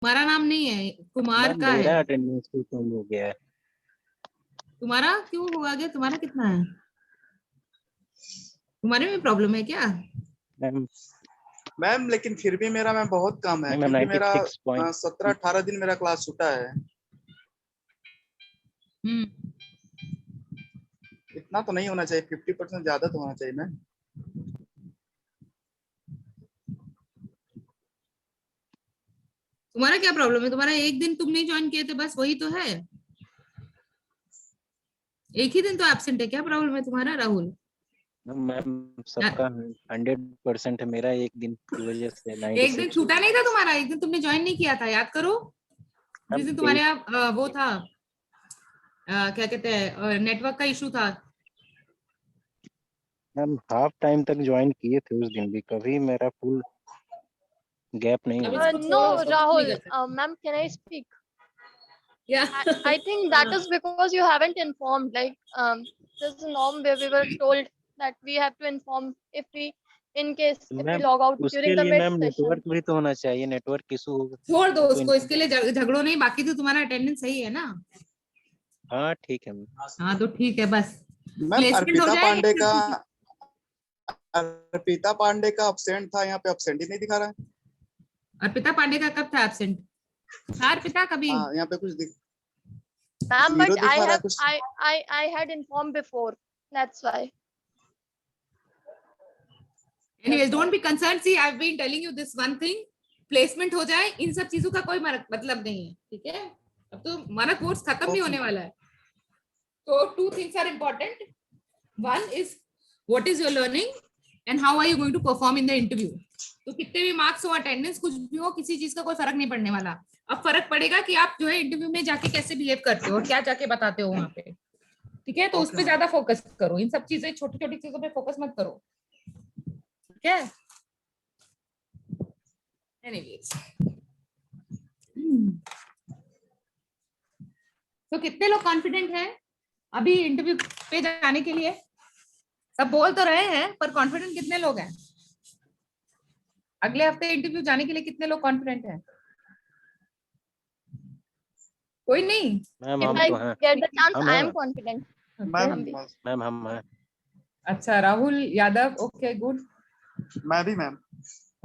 तुम्हारा नाम नहीं है, कुमार मैम का है। मेरा अटेंडेंस भी कम हो गया है। तुम्हारा क्यों हुआ गया? तुम्हारा कितना है? तुम्हारे में प्रॉब्लम है क्या? मैम मैम लेकिन फिर भी मेरा मैम बहुत कम है, मैम क्योंकि मेरा 96 17-18 दिन मेरा क्लास छूटा है। हम्म। इतना तो नहीं होना चाहिए, 50% ज्यादा तो होना चाहिए मैम। तुम्हारा क्या प्रॉब्लम है? तुम्हारा एक दिन तुम नहीं ज्वाइन किए थे, बस वही तो है। एक ही दिन तो एब्सेंट है, क्या प्रॉब्लम है तुम्हारा राहुल? मैम सबका 100% है, मेरा एक दिन की वजह से एक दिन 96 हो छूटा नहीं गया। था तुम्हारा, एक दिन तुमने ज्वाइन नहीं किया था, याद करो। जिस मैम दिन तुम्हारे यहाँ वो था, क्या कहते हैं, नेटवर्क का इशू था। मैम हाफ टाइम तक ज्वाइन किए थे उस दिन भी, कभी मेरा फुल गैप नहीं अब हुआ है। इसको No, छोड़ो, उसको कुछ नहीं Rahul, कर सकते। ma'am, can I speak? या I think that is because you haven't informed. Like, there's a norm where we were told that we have to inform if we, in case if we ma'am log out उसके during the लिए mid ma'am session. Network भी तो होना चाहिए, network issue होगा छोड़ दो तो उसको, इसके लिए झगड़ो नहीं, बाकी तो तुम्हारा अटेंडेंस सही है ना। हाँ ठीक है मैम। हाँ तो ठीक है, बस मैम प्लेसमेंट हो जाएगी। अर्पिता पांडे का अब्सेंट था, यहाँ पे अब्सेंट ही नहीं दिखा रहा है। अर्पिता पांडे का कब था एब्सेंट? था अर्पिता कभी? हाँ यहाँ पे कुछ Ma'am, but जीरो दिखा रहा है कुछ। I had informed before. That's why. Anyways don't be concern, see I have been telling you this one thing, placement हो जाए, इन सब चीजों का कोई मतलब नहीं है, ठीक है? अब तो हमारा कोर्स खत्म भी होने वाला है। तो two things are important, one is what is your learning and how are you going to perform in the interview. तो कितने भी मार्क्स हो, अटेंडेंस कुछ भी हो, किसी चीज का कोई फर्क नहीं पड़ने वाला। अब फर्क पड़ेगा कि आप जो है इंटरव्यू में जाके कैसे बिहेव करते हो और क्या जाके बताते हो वहां पे, ठीक है? तो उस पर ज्यादा फोकस करो, इन सब चीजें, छोटी छोटी चीजों पे फोकस मत करो, ठीक है? एनीवेज, तो कितने लोग कॉन्फिडेंट हैं अभी इंटरव्यू पे जाने के लिए? सब बोल तो रहे हैं, पर कॉन्फिडेंट कितने लोग हैं? अगले हफ्ते इंटरव्यू जाने के लिए कितने लोग कॉन्फिडेंट हैं? कोई नहीं? मैम If हम I तो हैं। get the chance, हम I हैं am confident. मैम मैम हम हैं। अच्छा, राहुल यादव, ओके गुड। मैं भी ma'am.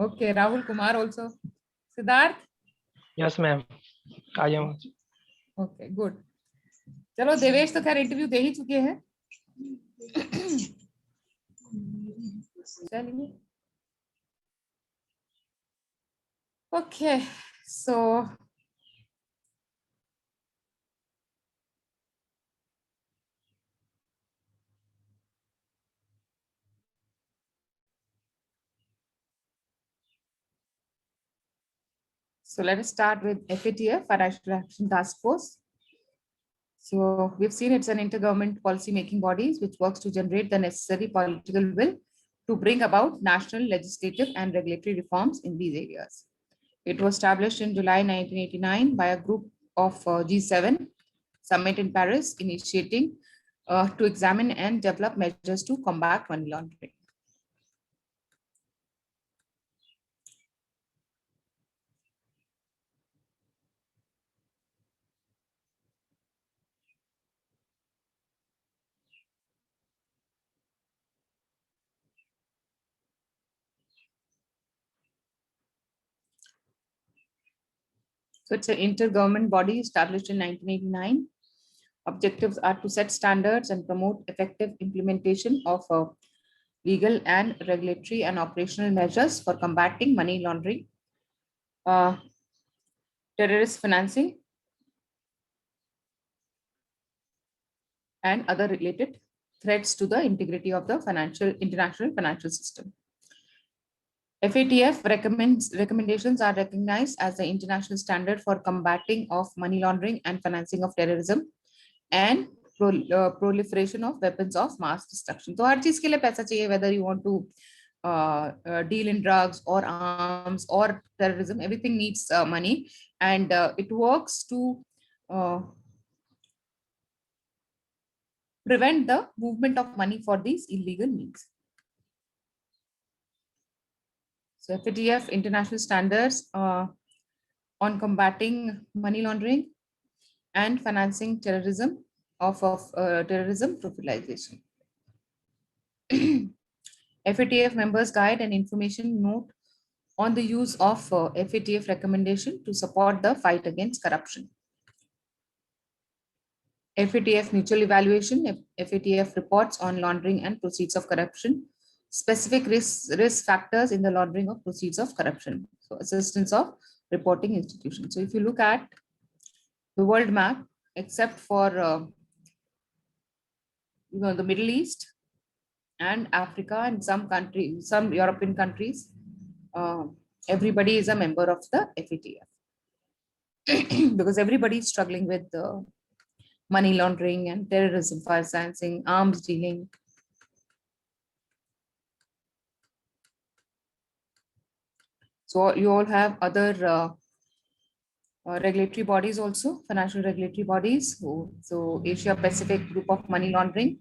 Okay, Rahul Kumar also. Siddharth? Yes ma'am, आ जाऊँ। Okay good. चलो, देवेश तो खैर इंटरव्यू दे ही चुके हैं। चलिए, okay so let us start with FATF, Financial Action Task Force. So we've seen it's an intergovernment policy making bodies which works to generate the necessary political will to bring about national legislative and regulatory reforms in these areas. It was established in July 1989 by a group of G7 summit in Paris, initiating to examine and develop measures to combat money laundering. So it's an intergovernment body established in 1989. Objectives are to set standards and promote effective implementation of legal and regulatory and operational measures for combating money laundering, terrorist financing, and other related threats to the integrity of the international financial system. FATF recommendations are recognized as the international standard for combating of money laundering and financing of terrorism and proliferation of weapons of mass destruction. So हर चीज के लिए पैसा चाहिए, whether you want to deal in drugs or arms or terrorism, everything needs money, and it works to prevent the movement of money for these illegal means. So FATF international standards on combating money laundering and financing terrorism of terrorism propagation. FATF members guide and information note on the use of FATF recommendation to support the fight against corruption. FATF mutual evaluation, FATF reports on laundering and proceeds of corruption, specific risk factors in the laundering of proceeds of corruption. So assistance of reporting institutions. So if you look at the world map, except for the Middle East and Africa and some countries, some European countries, everybody is a member of the FATF because everybody is struggling with money laundering and terrorism, financing, arms dealing. So you all have other regulatory bodies also, financial regulatory bodies. So Asia Pacific Group of Money Laundering,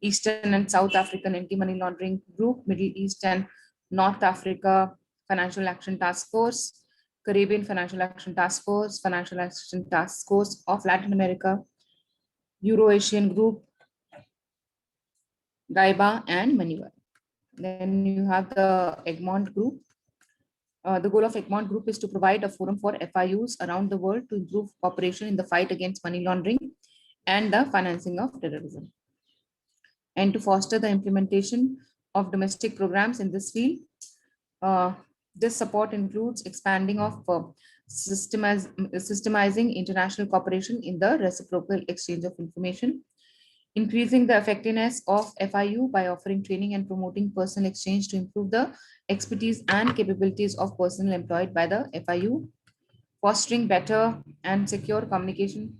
Eastern and South African Anti-Money Laundering Group, Middle East and North Africa Financial Action Task Force, Caribbean Financial Action Task Force, Financial Action Task Force of Latin America, Euro-Asian Group, DAIBA and Maniwar. Then you have the Egmont Group. The goal of Egmont Group is to provide a forum for FIUs around the world to improve cooperation in the fight against money laundering and the financing of terrorism, and to foster the implementation of domestic programs in this field. This support includes expanding of systemizing international cooperation in the reciprocal exchange of information, increasing the effectiveness of FIU by offering training and promoting personal exchange to improve the expertise and capabilities of personnel employed by the FIU, fostering better and secure communication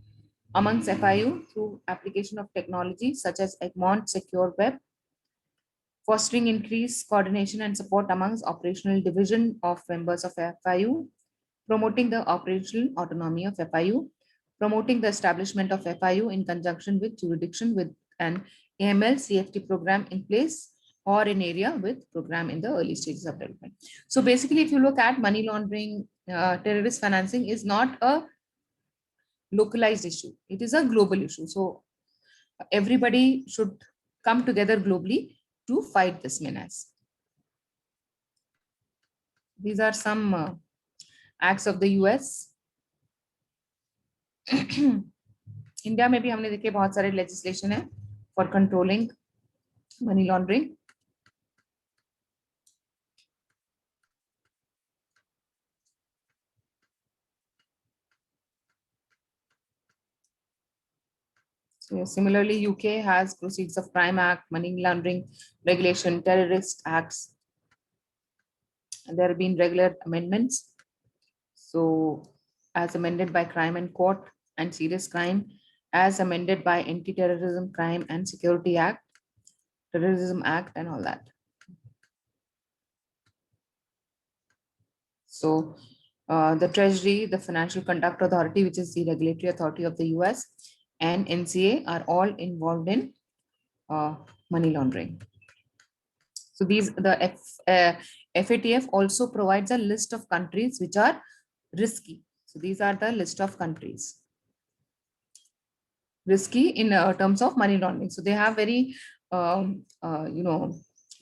amongst FIU through application of technology such as Egmont Secure Web, fostering increased coordination and support amongst operational division of members of FIU, promoting the operational autonomy of FIU, promoting the establishment of FIU in conjunction with jurisdiction with an AML CFT program in place or an area with program in the early stages of development. So basically, if you look at money laundering, terrorist financing is not a localized issue. It is a global issue. So everybody should come together globally to fight this menace. These are some acts of the US. India में भी हमने देखे बहुत सारे legislation है for controlling money laundering. So similarly, UK has Proceeds of Crime Act, Money Laundering Regulation, Terrorist Acts. And there have been regular amendments. So as amended by Crime and Court and Serious Crime, as amended by Anti-Terrorism Crime and Security Act, Terrorism Act and all that. So the Treasury, the Financial Conduct Authority, which is the regulatory authority of the US, and NCA are all involved in money laundering. So the FATF also provides a list of countries which are risky. So these are the list of countries risky in terms of money laundering. So they have very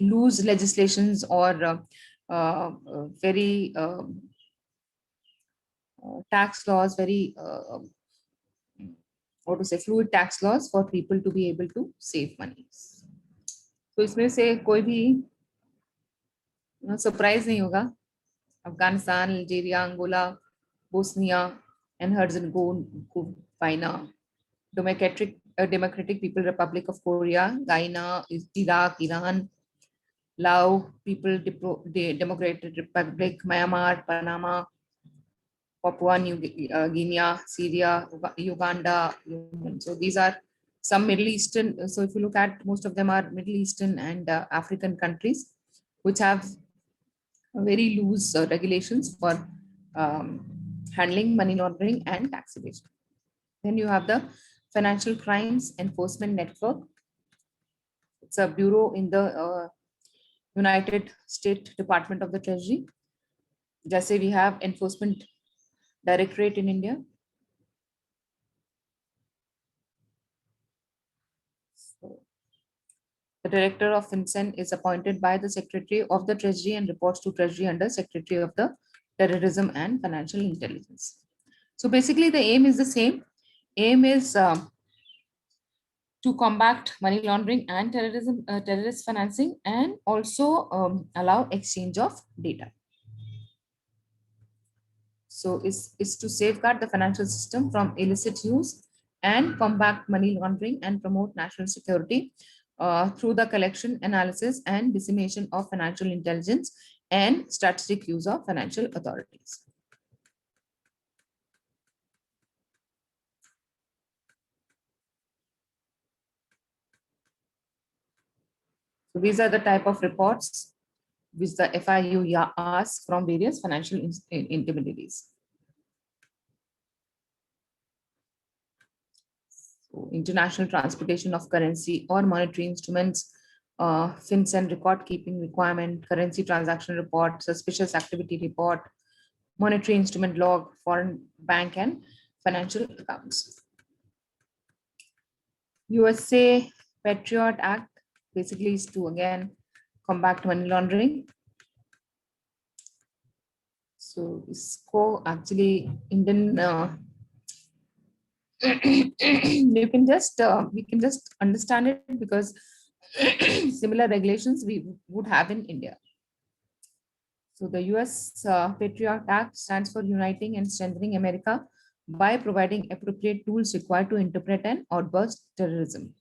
loose legislations or very tax laws, very fluid tax laws for people to be able to save money. तो इसमें से कोई भी surprise नहीं होगा. Afghanistan, Algeria, Angola, Bosnia and Herzegovina, Democratic People Republic of Korea, Guyana, Iraq, Iran, Laos, Democratic Republic, Myanmar, Panama, Papua New Guinea, Syria, Uganda. So these are some Middle Eastern. So if you look at, most of them are Middle Eastern and African countries, which have very loose regulations for handling money laundering and tax evasion. Then you have the Financial Crimes Enforcement Network. It's a bureau in the United States Department of the Treasury. Just say we have Enforcement directorate in India? So, the director of FinCEN is appointed by the Secretary of the Treasury and reports to Treasury under Secretary of the Terrorism and Financial Intelligence. So basically the aim is the same. Aim is to combat money laundering and terrorism, terrorist financing, and also allow exchange of data. So is to safeguard the financial system from illicit use and combat money laundering and promote national security through the collection, analysis, and dissemination of financial intelligence and strategic use of financial authorities. So these are the type of reports which the FIU asks from various financial intermediaries. So international transportation of currency or monetary instruments, FinCEN record keeping requirement, currency transaction report, suspicious activity report, monetary instrument log, foreign bank and financial accounts. USA Patriot Act basically is to again combat money laundering. So इसको actually Indian you can just we can just understand it because similar regulations we would have in India. So the US Patriot Act stands for Uniting and Strengthening America by providing appropriate tools required to interpret and outburst terrorism.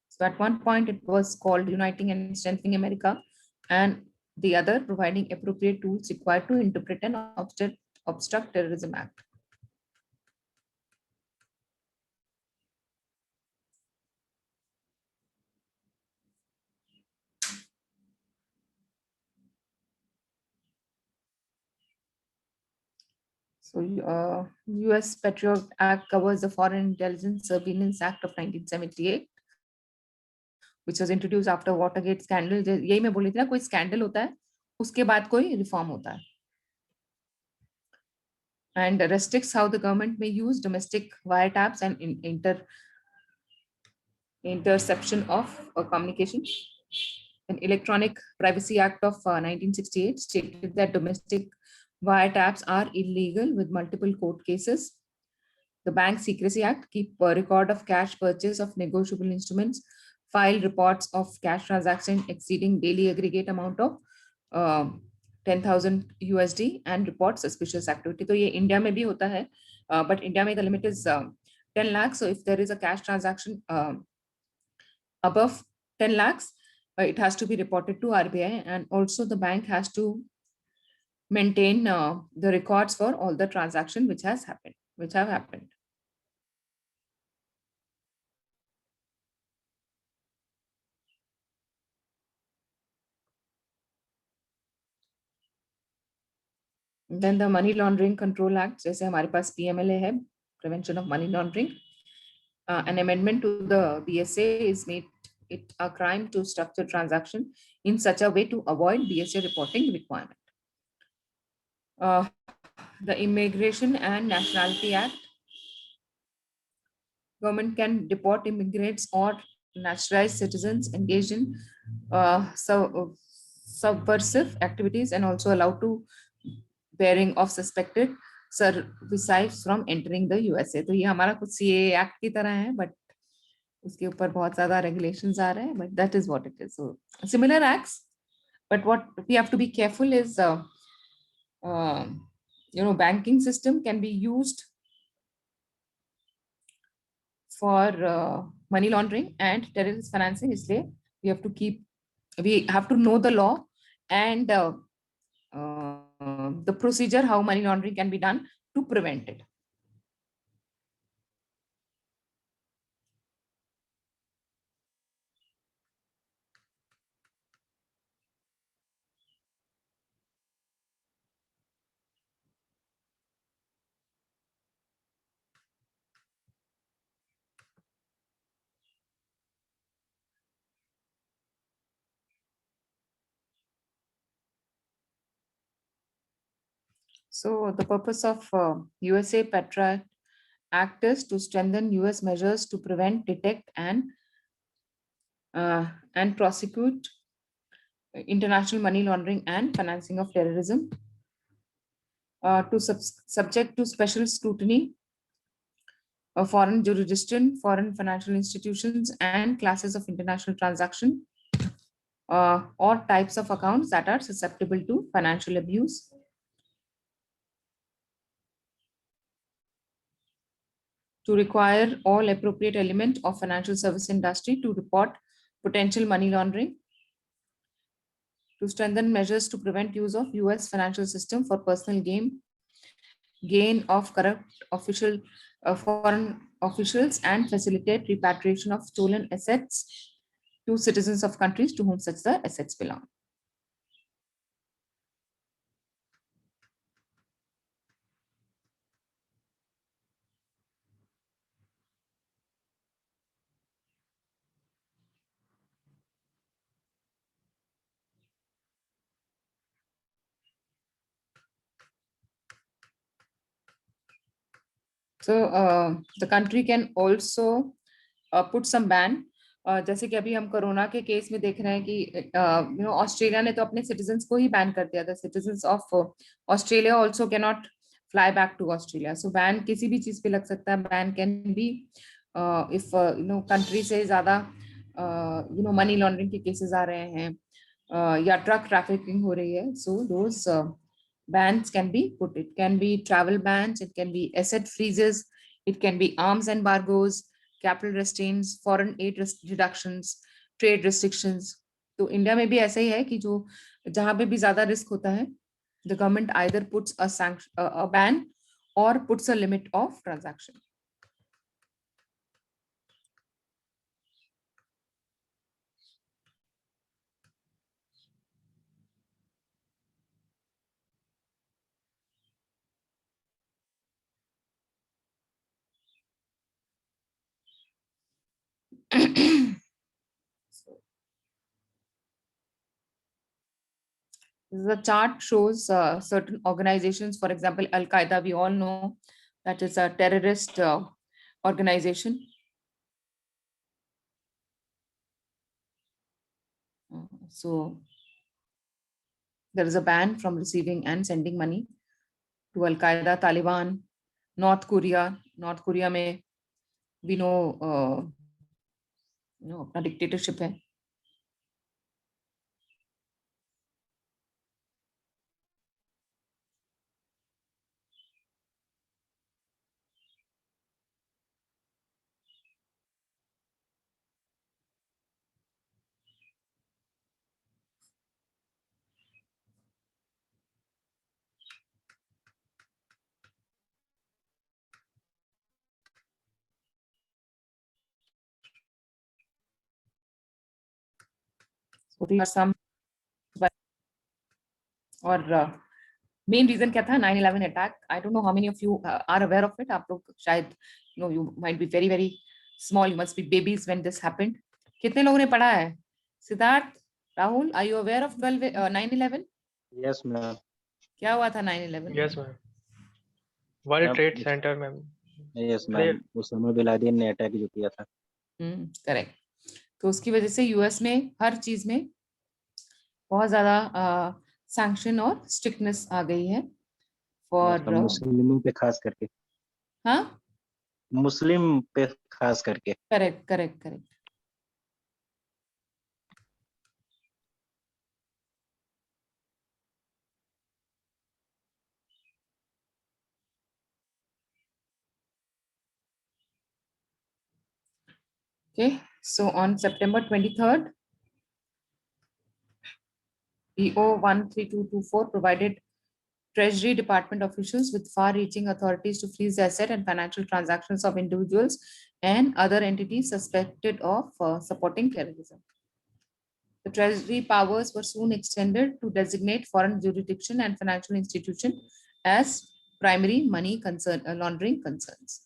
So at one point it was called Uniting and Strengthening America, and the other providing appropriate tools required to interpret and obstruct terrorism act. So US Patriot Act covers the Foreign Intelligence Surveillance Act of 1978, which was introduced after Watergate scandal. यही मैं बोली थी ना, कोई scandal होता है, उसके बाद कोई reform होता है. And restricts how the government may use domestic wiretaps and interception of communication. An Electronic Privacy Act of 1968 stated that domestic wiretaps are illegal with multiple court cases. The Bank Secrecy Act keep a record of cash purchase of negotiable instruments, file reports of cash transaction exceeding daily aggregate amount of 10,000 USD and report suspicious activity. तो ये India में भी होता है, but India में the limit is 10 lakhs. So if there is a cash transaction above 10 lakhs, it has to be reported to RBI, and also the bank has to maintain the records for all the transaction which have happened. Then the Money Laundering Control Act, जैसे हमारे पास PMLA है, Prevention of Money Laundering. An amendment to the BSA is made it a crime to structure transaction in such a way to avoid BSA reporting requirement. The Immigration and Nationality Act. Government can deport immigrants or naturalized citizens engaged in subversive activities and also allowed to bearing of suspected services from entering the USA. तो ये हमारा कुछ CAA Act की तरह है, but उसके ऊपर बहुत ज़्यादा regulations आ रहे हैं, but that is what it is. So similar acts, but what we have to be careful is, banking system can be used for money laundering and terrorist financing. इसलिए we have to know the law and the procedure how money laundering can be done to prevent it. So the purpose of USA Patriot Act is to strengthen US measures to prevent, detect, and prosecute international money laundering and financing of terrorism, to subject to special scrutiny foreign jurisdiction, foreign financial institutions, and classes of international transaction, or types of accounts that are susceptible to financial abuse. To require all appropriate element of financial service industry to report potential money laundering. To strengthen measures to prevent use of US financial system for personal gain of corrupt foreign officials, and facilitate repatriation of stolen assets to citizens of countries to whom such the assets belong. So the country can also put some ban. जैसे कि अभी हम corona के case में देख रहे हैं कि ऑस्ट्रेलिया ने तो अपने सिटीजन्स को ही बैन कर दिया था. Citizens of Australia also can not fly back to Australia. So ban किसी भी चीज पे लग सकता है. Ban can be if country से ज्यादा मनी लॉन्ड्रिंग के केसेस आ रहे हैं या ट्रक ट्रैफिकिंग हो रही है. So those bans can be put. It can be travel bans, it can be asset freezes, it can be arms embargoes, capital restraints, foreign aid reductions, trade restrictions. तो India में भी ऐसा ही है कि जो जहां पे भी ज्यादा रिस्क होता है, the government either puts a sanction, a ban, or puts a limit of transaction. The chart shows certain organizations. For example, Al Qaeda, we all know that is a terrorist organization. So there is a ban from receiving and sending money to Al Qaeda, Taliban, North Korea. North Korea में we know अपना dictatorship है. So these are some. और main reason क्या था 9/11 attack. I don't know how many of you are aware of it. आप लोग शायद you might be very very small, you must be babies when this happened. कितने लोगों ने पढ़ा है? Siddharth, Rahul, are you aware of 9/11? Yes ma'am. क्या हुआ था 9/11? Yes, ma'am. World Trade Center, ma'am. Yes ma'am, Osama bin Laden ने अटैक जो किया था. करेक्ट. तो उसकी वजह से यूएस में हर चीज में बहुत ज्यादा सैंक्शन और स्ट्रिक्टनेस आ गई है फॉर मुस्लिमों पे खास करके. हाँ, मुस्लिम पे खास करके. Correct correct correct. Okay, so on September 23rd, EO 13224 provided Treasury Department officials with far-reaching authorities to freeze the asset and financial transactions of individuals and other entities suspected of supporting terrorism. The Treasury powers were soon extended to designate foreign jurisdiction and financial institution as primary money laundering concerns.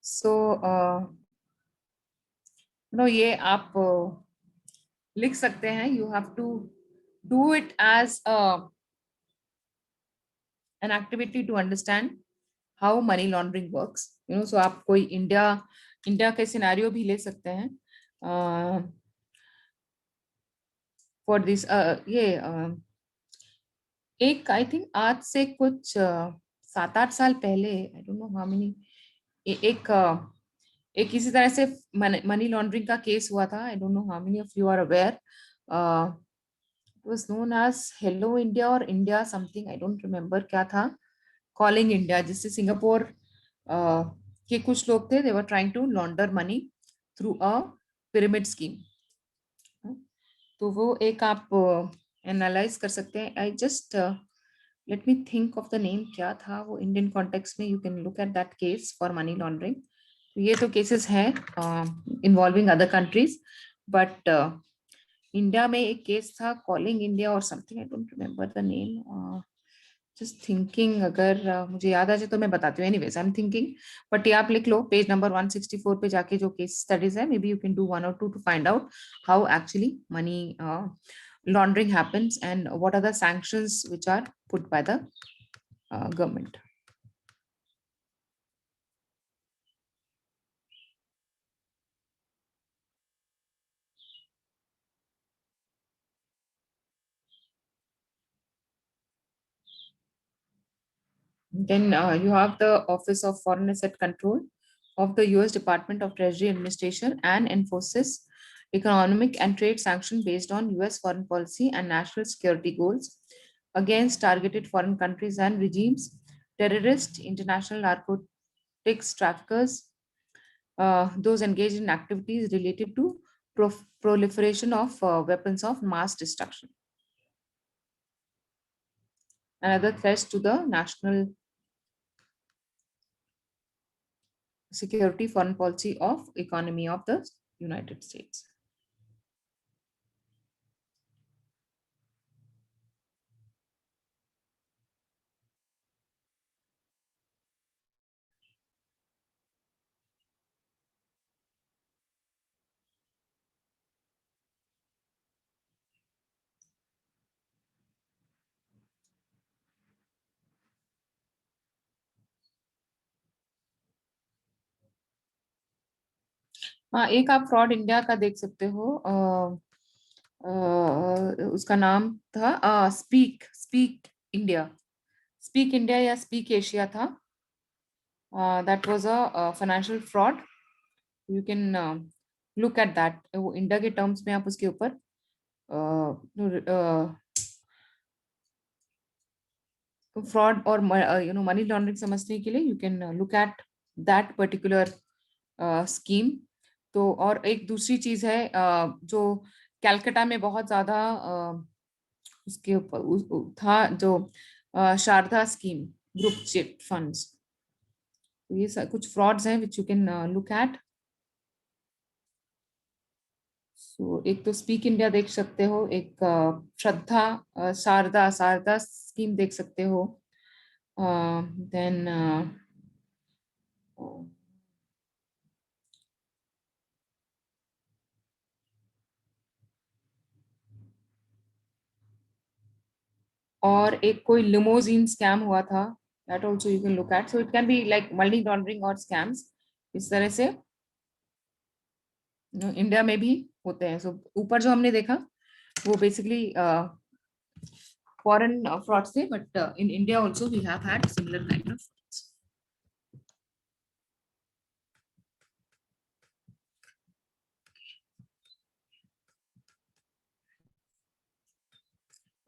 So no ये आप लिख सकते हैं. You have to do it as an activity to understand how money laundering works. So आप कोई India के scenario भी ले सकते हैं फॉर दिस. ये एक आई थिंक आज से कुछ 7-8 साल पहले, आई डोंट नो हाउ मेनी, एक इसी तरह से मनी लॉन्ड्रिंग का केस हुआ था. I don't know how many of you are aware. was known as Hello India or India something, I don't remember क्या था. Calling India, जिससे सिंगापुर के कुछ लोग थे, they were trying to launder money through a pyramid scheme. तो वो एक आप एनालाइज कर सकते हैं. I just let me think of the name. क्या था वो इंडियन कॉन्टेक्स्ट में? You can look at that case for money laundering. तो ये तो केसेस हैं involving other countries, but India में एक केस था कॉलिंग इंडिया और something, I don't remember the name. Just thinking, अगर मुझे याद आ जाए तो मैं बताती हूँ. Anyways I am thinking, but ये आप लिख लो पेज नंबर 164 पे जाके जो केस स्टडीज है. May be you can do 1 or 2 to find out how actually money laundering happens and what are the sanctions which are put by the government. Then you have the Office of Foreign Asset Control of the US Department of Treasury Administration and enforces economic and trade sanctions based on US foreign policy and national security goals against targeted foreign countries and regimes, terrorists, international narcotics traffickers, those engaged in activities related to proliferation of weapons of mass destruction and other threats to the national security, foreign policy of economy of the United States. हाँ, एक आप fraud India का देख सकते हो. उसका नाम था स्पीक इंडिया या स्पीक एशिया था. That was a financial fraud. You can look at that. वो इंडिया के टर्म्स में आप उसके ऊपर फ्रॉड और मनी लॉन्ड्रिंग समझने के लिए you can look at that particular scheme. तो और एक दूसरी चीज है जो कलकत्ता में बहुत ज्यादा उसके ऊपर था, जो Saradha scheme, group chit funds. तो ये कुछ फ्रॉड्स हैं which you can look at. So एक तो स्पीक इंडिया देख सकते हो, एक शारदा स्कीम देख सकते हो. देन और एक कोई लिमोजीन स्कैम हुआ था. That also you can look at. So it can be like money laundering और स्कैम्स. इस तरह से इंडिया में भी होते हैं. सो ऊपर जो हमने देखा वो बेसिकली फॉरेन फ्रॉड्स थे, but in India also we have had similar kind of.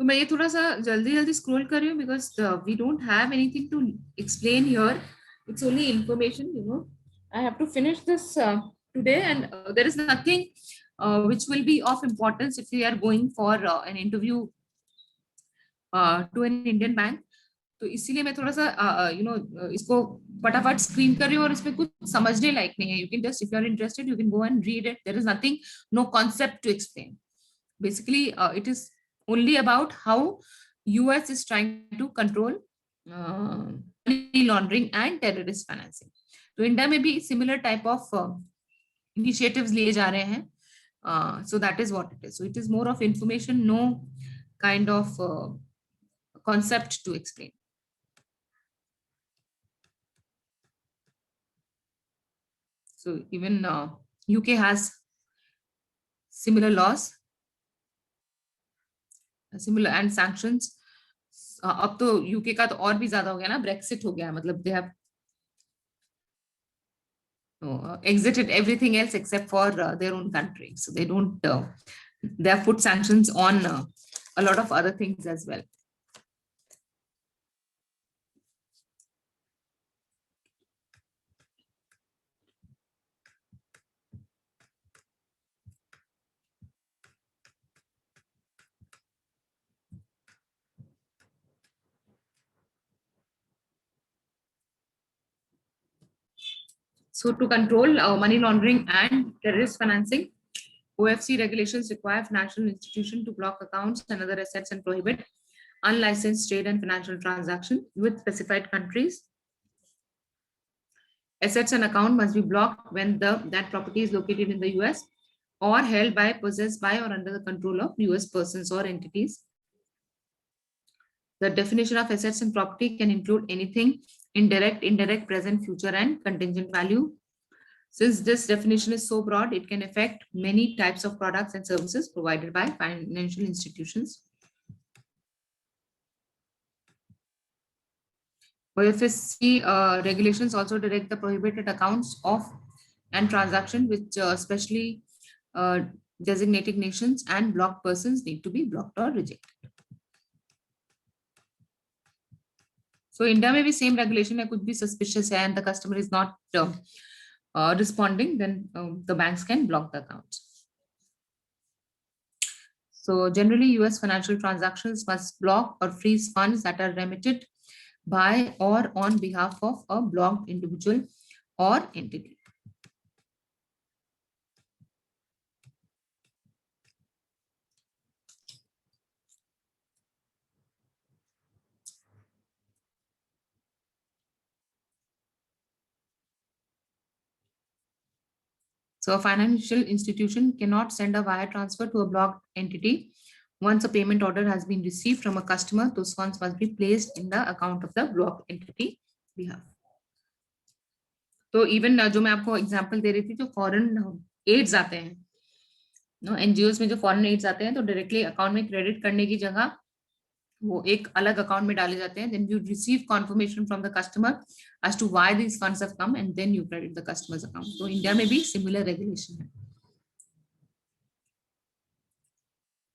तो मैं ये थोड़ा सा जल्दी स्क्रॉल कर रही हूँ because we don't have anything to explain here. It's only information. I have to finish this today, and there is nothing which will be of importance if we are going for an interview to an Indian bank. तो इसीलिए मैं थोड़ा सा इसको फटाफट screen कर रही हूँ और इसमें कुछ समझने लायक नहीं है. You can just, if you are interested, you can go and read it. There is nothing, no concept to explain. Basically, it is only about how US is trying to control money laundering and terrorist financing. तो India में भी similar type of initiatives लिए जा रहे हैं. So that is what it is. So it is more of information, no kind of concept to explain. So even UK has similar laws, similar and sanctions. अब तो UK का तो और भी ज्यादा हो गया ना, ब्रेक्सिट हो गया, मतलब they have exited everything else except for their own country. So they don't, they have put sanctions on a lot of other things as well. So to control money laundering and terrorist financing, OFC regulations require financial institutions to block accounts and other assets and prohibit unlicensed trade and financial transaction with specified countries. Assets and account must be blocked when that property is located in the US or held by, possessed by, or under the control of US persons or entities. The definition of assets and property can include anything indirect, present, future, and contingent value. Since this definition is so broad, it can affect many types of products and services provided by financial institutions. OFSC regulations also direct the prohibited accounts of and transaction which specially designated nations and blocked persons need to be blocked or rejected. So India may be same regulation, it could be suspicious and the customer is not responding, then the banks can block the accounts. So generally US financial transactions must block or freeze funds that are remitted by or on behalf of a blocked individual or entity. So a financial institution cannot send a wire transfer to a blocked entity. Once a payment order has been received from a customer, those funds must be placed in the account of the blocked entity behalf. तो even जो मैं आपको example दे रही थी, जो foreign ads आते हैं, no NGOs में जो फॉरेन एड्स आते हैं, तो डायरेक्टली अकाउंट में क्रेडिट करने की जगह वो एक अलग अकाउंट में डाले जाते हैं. Then you receive confirmation from the customer as to why these funds have come, and then you credit the customer's account. So India में भी similar regulation है.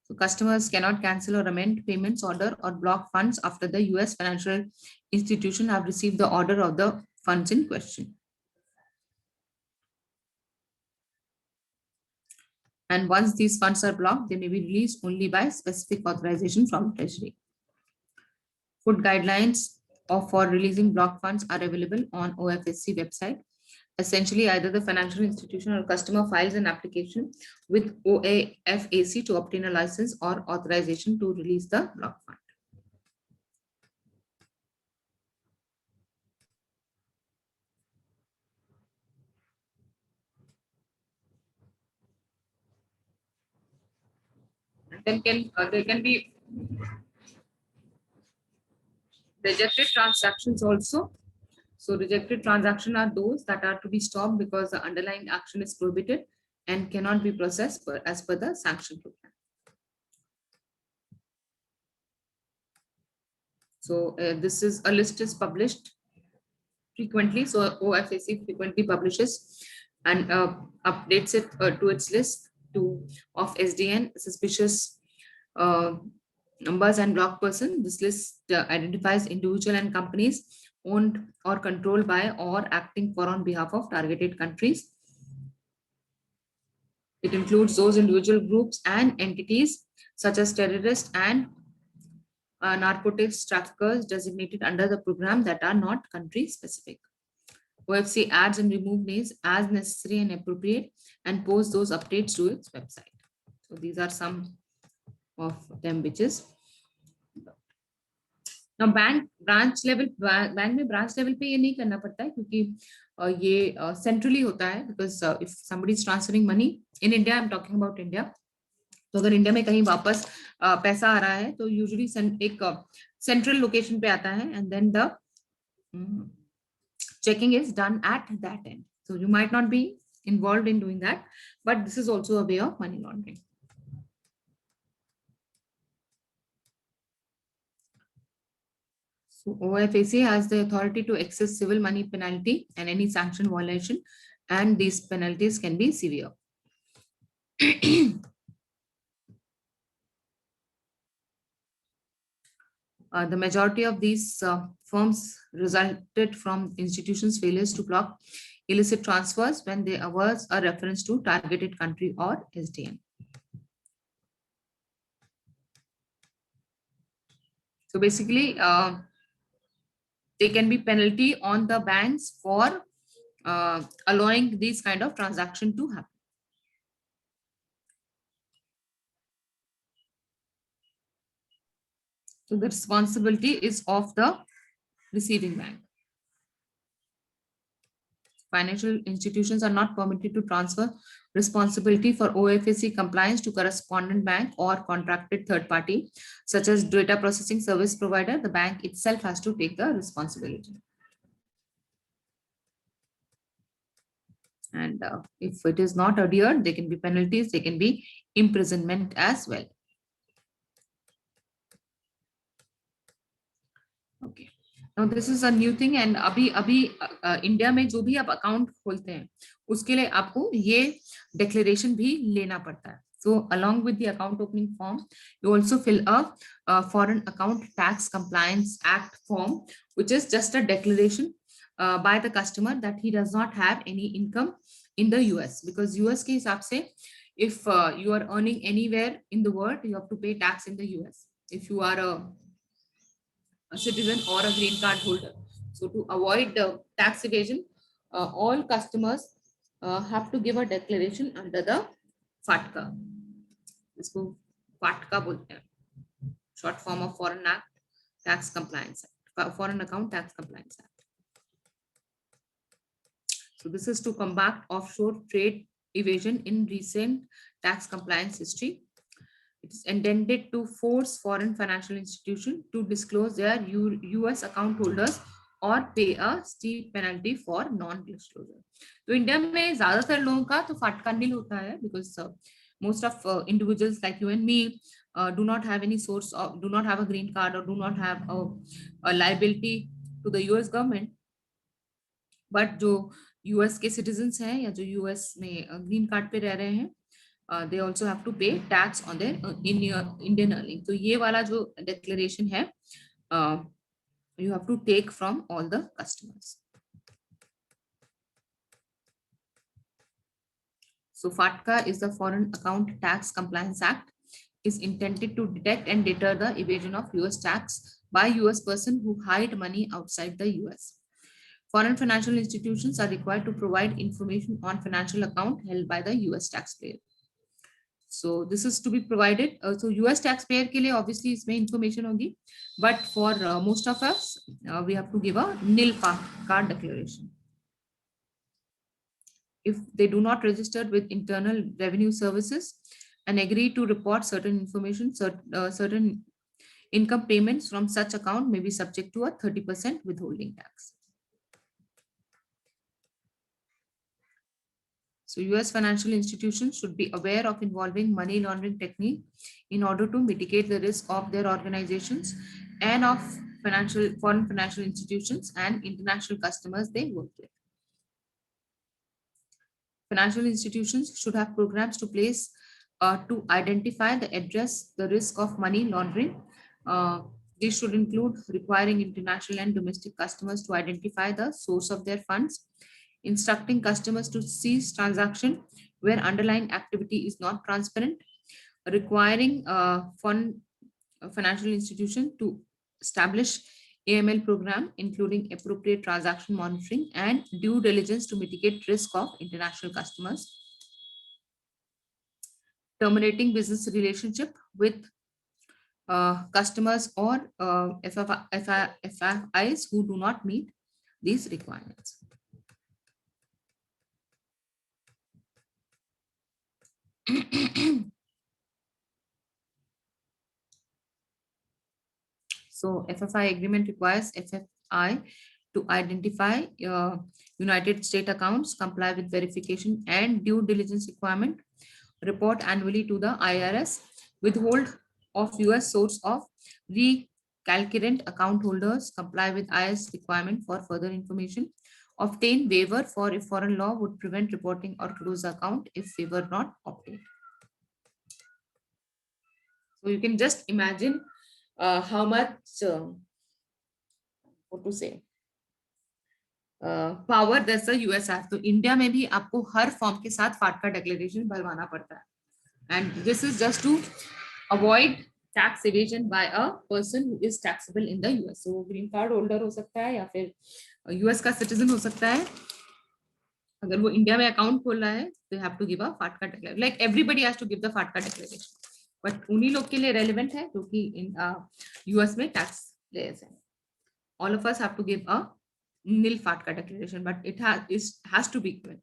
So customers cannot cancel or amend payments order or block funds after the US financial institution have received the order of the funds in question. And once these funds are blocked, they may be released only by specific authorization from Treasury. Food guidelines for releasing blocked funds are available on OFSC website. Essentially, either the financial institution or customer files an application with OAFAC to obtain a license or authorization to release the blocked fund. Then there can be rejected transactions also. So rejected transactions are those that are to be stopped because the underlying action is prohibited and cannot be processed as per the sanction program. So this is a list is published frequently. So OFAC frequently publishes and updates it to its list of SDN, suspicious numbers and blocked person. This list identifies individual and companies owned or controlled by or acting for on behalf of targeted countries. It includes those individual groups and entities such as terrorists and narcotics traffickers designated under the program that are not country specific. OFC adds and removes names as necessary and appropriate and posts those updates to its website. So these are some of them which is. Now branch level, bank में branch level पे ये नहीं करना पड़ता है क्योंकि ये centrally होता है, because if somebody is transferring money in India, I'm talking about India, तो अगर इंडिया में कहीं वापस पैसा आ रहा है तो यूजुअली एक सेंट्रल लोकेशन पे आता है, and then the checking is done at that end. So you might not be involved in doing that, but this is also a way of money laundering. So OFAC has the authority to assess civil money penalty and any sanction violation, and these penalties can be severe. The majority of these firms resulted from institutions' failures to block illicit transfers when there was a reference to targeted country or SDN. So basically, there can be penalty on the banks for allowing these kind of transaction to happen. So the responsibility is of the receiving bank. Financial institutions are not permitted to transfer responsibility for OFAC compliance to correspondent bank or contracted third party, such as data processing service provider. The bank itself has to take the responsibility. And if it is not adhered, there can be penalties, there can be imprisonment as well. Okay. Now this is a new thing, and अभी India में जो भी आप account खोलते हैं उसके लिए आपको ये declaration भी लेना पड़ता है. So along with the account opening form, you also fill a Foreign Account Tax Compliance Act form, which is just a declaration by the customer that he does not have any income in the US, because US के हिसाब से if you are earning anywhere in the world, you have to pay tax in the US if you are a citizen or a green card holder. So to avoid tax evasion, all customers have to give a declaration under the FATCA. इसको FATCA बोलते हैं, short form of Foreign Act Tax Compliance Act, Foreign Account Tax Compliance Act. So this is to combat offshore trade evasion in recent tax compliance history. It is intended to force foreign financial institutions to disclose their US account holders or pay a steep penalty for non-disclosure. तो India में ज्यादातर लोगों का तो फाटका नील होता है, because most of individuals like you and me do not have any source of, do not have a green card or do not have a liability to the US government. But जो US के citizens हैं या जो US में green card पे रह रहे हैं, they also have to pay tax on their Indian earning. तो ये वाला जो declaration है, you have to take from all the customers. So FATCA is the Foreign Account Tax Compliance Act, is intended to detect and deter the evasion of US tax by US person who hide money outside the US. Foreign financial institutions are required to provide information on financial account held by the US taxpayer. So this is to be provided. So US taxpayer के लिए obviously इसमें information होगी, but for most of us, we have to give a nil card declaration. If they do not register with Internal Revenue Services and agree to report certain information, certain income payments from such account may be subject to a 30% withholding tax. So US financial institutions should be aware of involving money laundering technique in order to mitigate the risk of their organizations and of foreign financial institutions and international customers they work with. Financial institutions should have programs to place to identify the address the risk of money laundering. These should include requiring international and domestic customers to identify the source of their funds, instructing customers to cease transaction where underlying activity is not transparent, requiring financial institution to establish AML program, including appropriate transaction monitoring and due diligence to mitigate risk of international customers, terminating business relationship with customers or FIs who do not meet these requirements. So FFI agreement requires FFI to identify United States accounts, comply with verification and due diligence requirement, report annually to the IRS, withhold of US source of recalcitrant account holders, comply with IRS requirement for further information, obtain waiver for if foreign law would prevent reporting or close the account if waiver not obtained. So you can just imagine how much, what to say, power that's the US have. तो India में भी आपको हर form के साथ फाटका declaration भरवाना पड़ता है, and this is just to avoid tax evasion by a person who is taxable in the US. So green card holder हो सकता है या फिर यूएस का सिटीजन हो सकता है. अगर वो इंडिया में अकाउंट खोल रहा है तो have to give a FATCA declaration. Like everybody has to give the FATCA declaration, but उन्हीं लोग के लिए रेलेवेंट है जो कि इन यूएस में टैक्स प्लेयर्स हैं. All of us have to give a nil FATCA declaration, but it has to be given.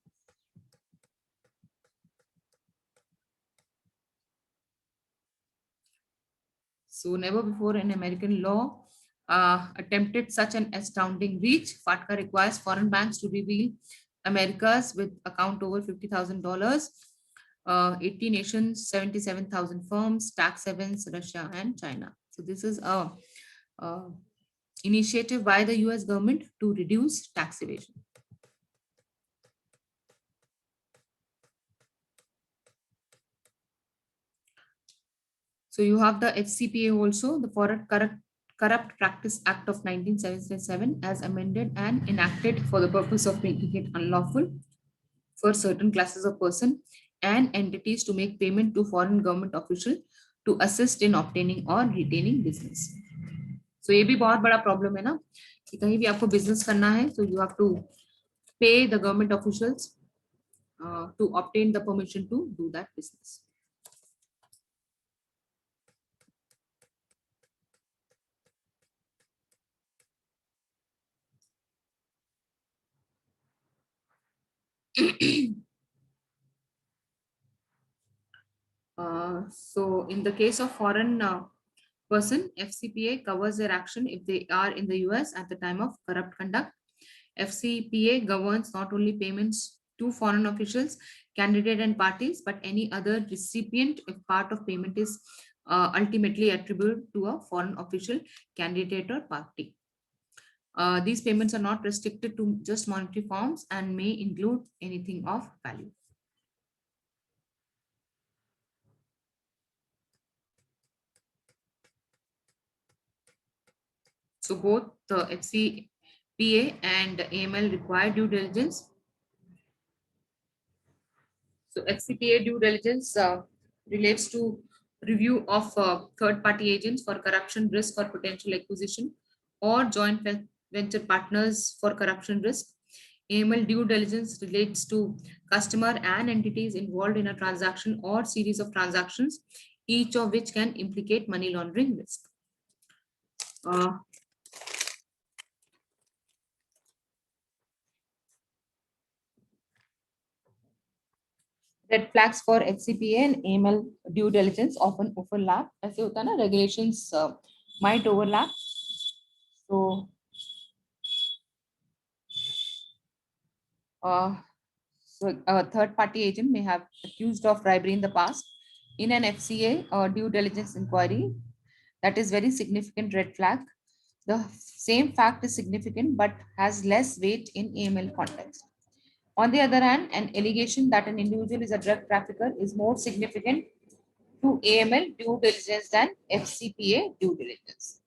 So never before in American law attempted such an astounding reach. FATCA requires foreign banks to reveal Americas with account over $50,000, 80 nations, 77,000 firms, tax havens, Russia and China. So this is a initiative by the US government to reduce tax evasion. So you have the FCPA also, the Foreign Corrupt Practice Act of 1977 as amended and enacted for the purpose of making it unlawful for certain classes of person and entities to make payment to foreign government official to assist in obtaining or retaining business. So ये भी बहुत बड़ा problem है ना कि कहीं भी आपको बिजनेस करना है तो you have to pay the government officials to obtain the permission to do that business. So in the case of foreign person, FCPA covers their action if they are in the US at the time of corrupt conduct. FCPA governs not only payments to foreign officials, candidate and parties, but any other recipient if part of payment is ultimately attributed to a foreign official, candidate or party. These payments are not restricted to just monetary forms and may include anything of value. So both the FCPA and AML require due diligence. So FCPA due diligence relates to review of third-party agents for corruption risk or potential acquisition or joint venture partners for corruption risk. AML due diligence relates to customer and entities involved in a transaction or series of transactions, each of which can implicate money laundering risk. Red flags for FCPA and AML due diligence often overlap. ऐसे होता है ना, regulations might overlap. So a third-party agent may have accused of bribery in the past. In an FCA or due diligence inquiry, that is very significant red flag. The same fact is significant but has less weight in AML context. On the other hand, an allegation that an individual is a drug trafficker is more significant to AML due diligence than FCPA due diligence.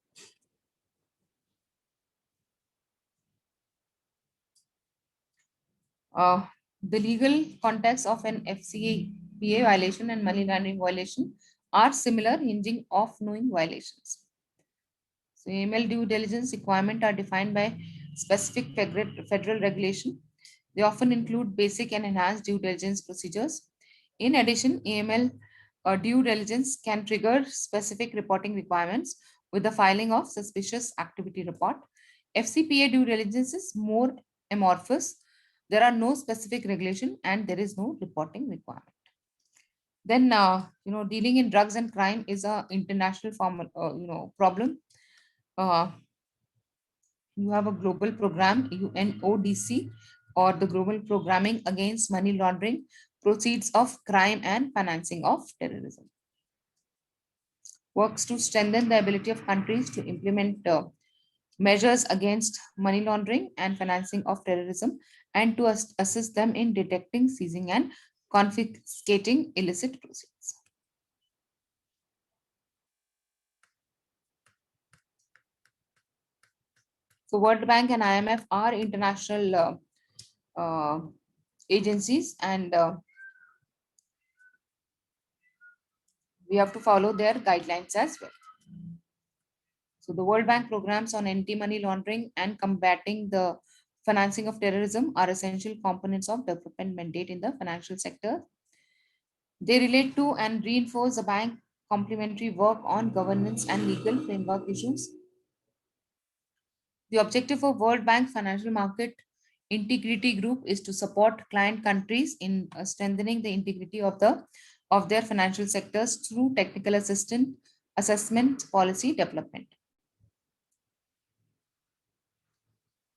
The legal context of an FCPA violation and money laundering violation are similar, hinging off knowing violations. So AML due diligence requirements are defined by specific federal regulation. They often include basic and enhanced due diligence procedures. In addition, AML due diligence can trigger specific reporting requirements with the filing of suspicious activity report. FCPA due diligence is more amorphous. There are no specific regulation and there is no reporting requirement. Then, dealing in drugs and crime is a international problem. You have a global program, UNODC, or the Global Programming Against Money Laundering, Proceeds of Crime and Financing of Terrorism. Works to strengthen the ability of countries to implement measures against money laundering and financing of terrorism, and to assist them in detecting, seizing, and confiscating illicit proceeds. So World Bank and IMF are international agencies, and we have to follow their guidelines as well. So the World Bank programs on anti-money laundering and combating the financing of terrorism are essential components of development mandate in the financial sector. They relate to and reinforce the bank complementary work on governance and legal framework issues. The objective of World Bank Financial Market Integrity Group is to support client countries in strengthening the integrity of their financial sectors through technical assessment, policy development.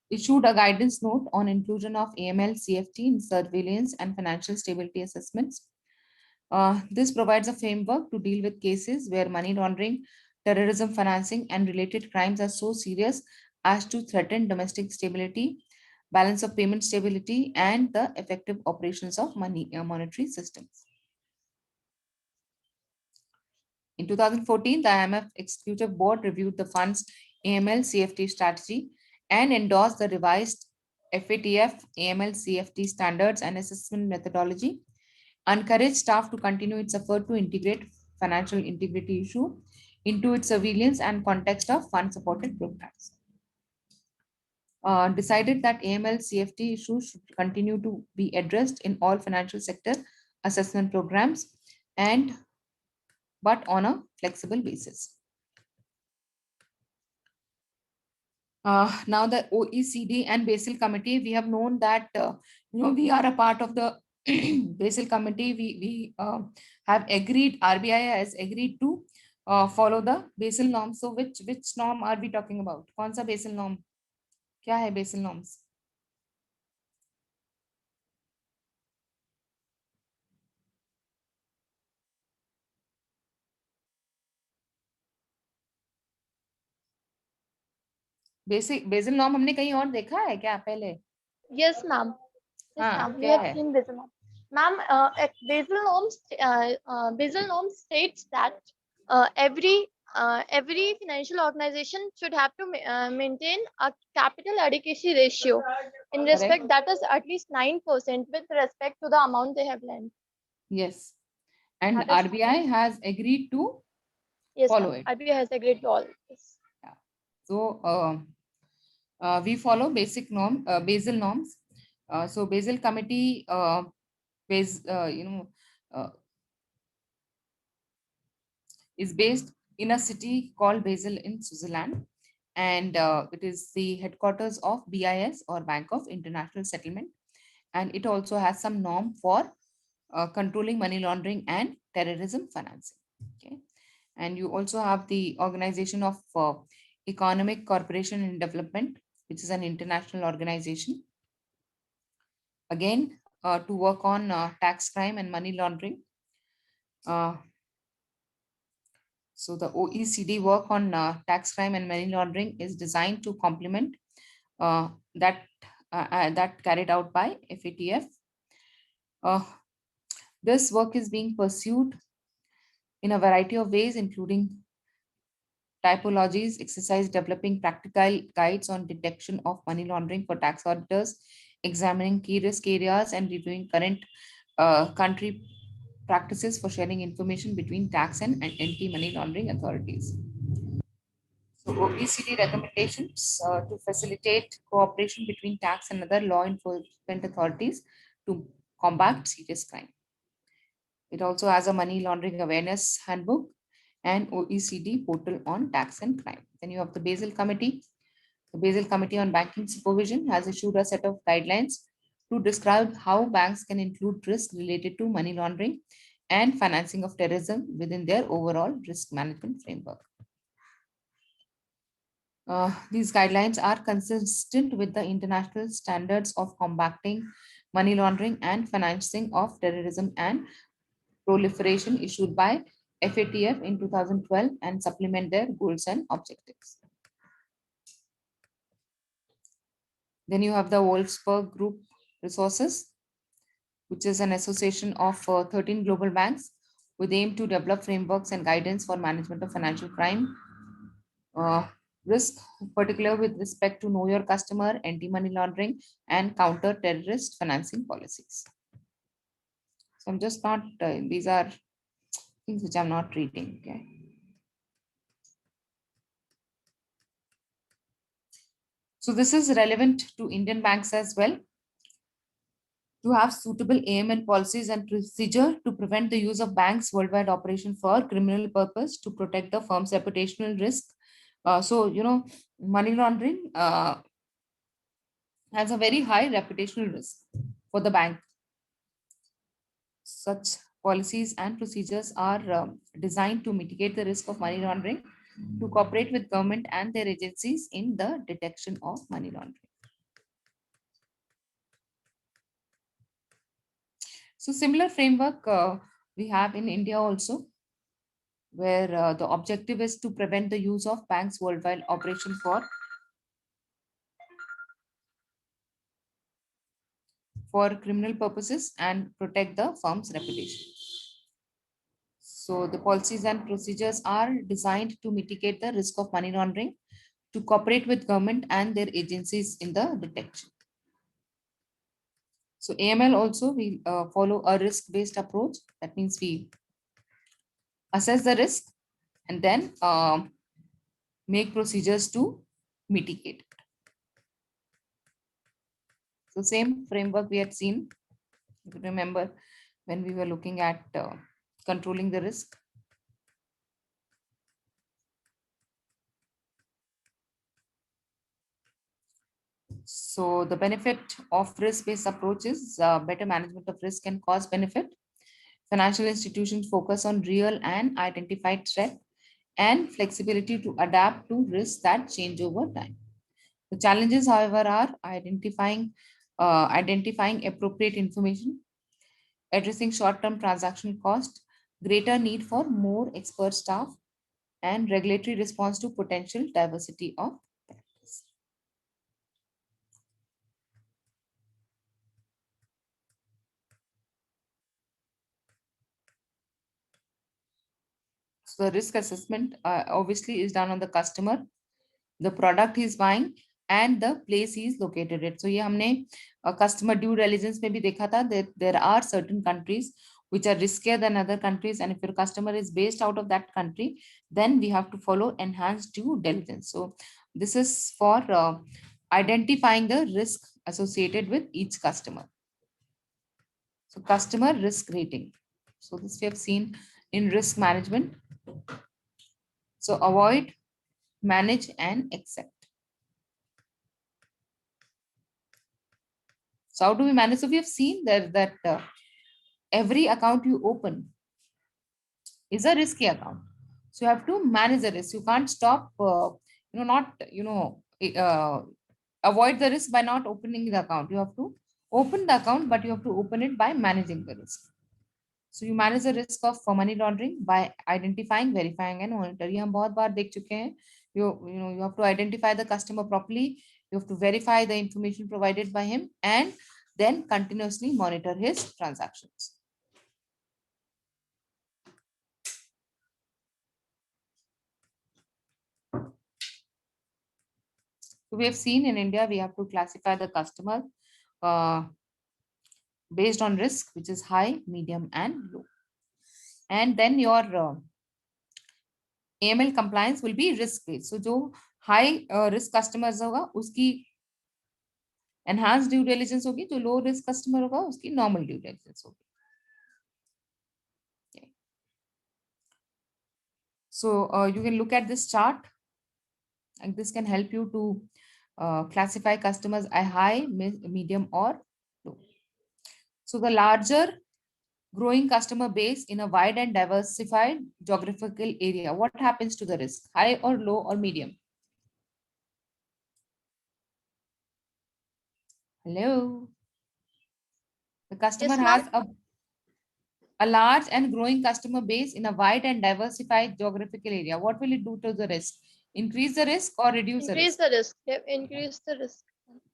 Issued a guidance note on inclusion of AML CFT in surveillance and financial stability assessments. This provides a framework to deal with cases where money laundering, terrorism financing, and related crimes are so serious as to threaten domestic stability, balance of payment stability, and the effective operations of monetary systems. In 2014, the IMF Executive Board reviewed the fund's AML CFT strategy and endorsed the revised FATF AML CFT standards and assessment methodology, encouraged staff to continue its effort to integrate financial integrity issue into its surveillance and context of fund-supported programs. Decided that AML CFT issues should continue to be addressed in all financial sector assessment programs, but on a flexible basis. Now the OECD and Basel Committee, we have known that we are a part of the Basel Committee. We have agreed, RBI has agreed to follow the Basel norms. So which norm are we talking about? कौन सा Basel norm? क्या है Basel norms? Basel norm हमने कहीं और देखा है क्या पहले? Yes, ma'am. Yes, हाँ, ma'am. We क्या have है? seen Basel norm. Ma'am, Basel norms states that every financial organization should have to maintain a capital adequacy ratio in respect that is at least 9% with respect to the amount they have lent. Yes, and That is- RBI has agreed to Yes, follow ma'am. it. RBI has agreed to all this. So we follow Basel norms. So Basel Committee is based in a city called Basel in Switzerland, and it is the headquarters of BIS, or Bank of International Settlement, and it also has some norm for controlling money laundering and terrorism financing. Okay, and you also have the Organization of Economic Cooperation and Development, which is an international organization, again to work on tax crime and money laundering. So the OECD work on tax crime and money laundering is designed to complement that carried out by FATF. This work is being pursued in a variety of ways, including typologies, exercise developing practical guides on detection of money laundering for tax auditors, examining key risk areas, and reviewing current country practices for sharing information between tax and anti-money laundering authorities. So OECD recommendations to facilitate cooperation between tax and other law enforcement authorities to combat serious crime. It also has a money laundering awareness handbook and OECD portal on tax and crime. Then you have the Basel Committee. The Basel Committee on Banking Supervision has issued a set of guidelines to describe how banks can include risk related to money laundering and financing of terrorism within their overall risk management framework. These guidelines are consistent with the international standards of combating money laundering and financing of terrorism and proliferation issued by FATF in 2012 and supplement their goals and objectives. Then you have the Wolfsburg Group Resources, which is an association of 13 global banks with aim to develop frameworks and guidance for management of financial crime, risk, particular with respect to know your customer, anti-money laundering, and counter-terrorist financing policies. So I'm just not, these are things which I'm not reading, okay? So this is relevant to Indian banks as well, to have suitable AML policies and procedure to prevent the use of banks' worldwide operation for criminal purpose to protect the firm's reputational risk. So, you know, money laundering has a very high reputational risk for the bank. Such policies and procedures are designed to mitigate the risk of money laundering, to cooperate with government and their agencies in the detection of money laundering. So similar framework we have in India also, where the objective is to prevent the use of banks' worldwide operation for criminal purposes and protect the firm's reputation. So the policies and procedures are designed to mitigate the risk of money laundering, to cooperate with government and their agencies in the detection. So AML also, we follow a risk-based approach. That means we assess the risk and then make procedures to mitigate it. So same framework we had seen, if you remember, when we were looking at controlling the risk. So the benefit of risk-based approach is better management of risk and cost benefit. Financial institutions focus on real and identified threat and flexibility to adapt to risks that change over time. The challenges, however, are identifying appropriate information, addressing short-term transaction cost, greater need for more expert staff, and regulatory response to potential diversity of practice. So the risk assessment obviously is done on the customer, the product he's buying, and the place he is located at. So ये हमने customer due diligence में भी देखा था that there are certain countries which are riskier than other countries, and if your customer is based out of that country, then we have to follow enhanced due diligence. So this is for identifying the risk associated with each customer. So customer risk rating. So this we have seen in risk management. So avoid, manage, and accept. So how do we manage? So we have seen that every account you open is a risky account. So you have to manage the risk. You can't stop, avoid the risk by not opening the account. You have to open the account, but you have to open it by managing the risk. So you manage the risk of money laundering by identifying, verifying, and monitoring. ये हम बहुत बार देख चुके हैं. You have to identify the customer properly. You have to verify the information provided by him and then continuously monitor his transactions. So we have seen in India, we have to classify the customer based on risk, which is high, medium, and low. And then your AML compliance will be risk based. So जो high risk customers होगा उसकी enhanced due diligence होगी, जो low risk customer होगा उसकी normal due diligence होगी. So you can look at this chart, and this can help you to classify customers as high, medium, or low. So the larger growing customer base in a wide and diversified geographical area, what happens to the risk? High or low or medium? Hello. The customer Yes, ma'am. has a large and growing customer base in a wide and diversified geographical area. What will it do to the risk? Increase the risk or reduce the Increase risk? the risk. Yep, increase the risk.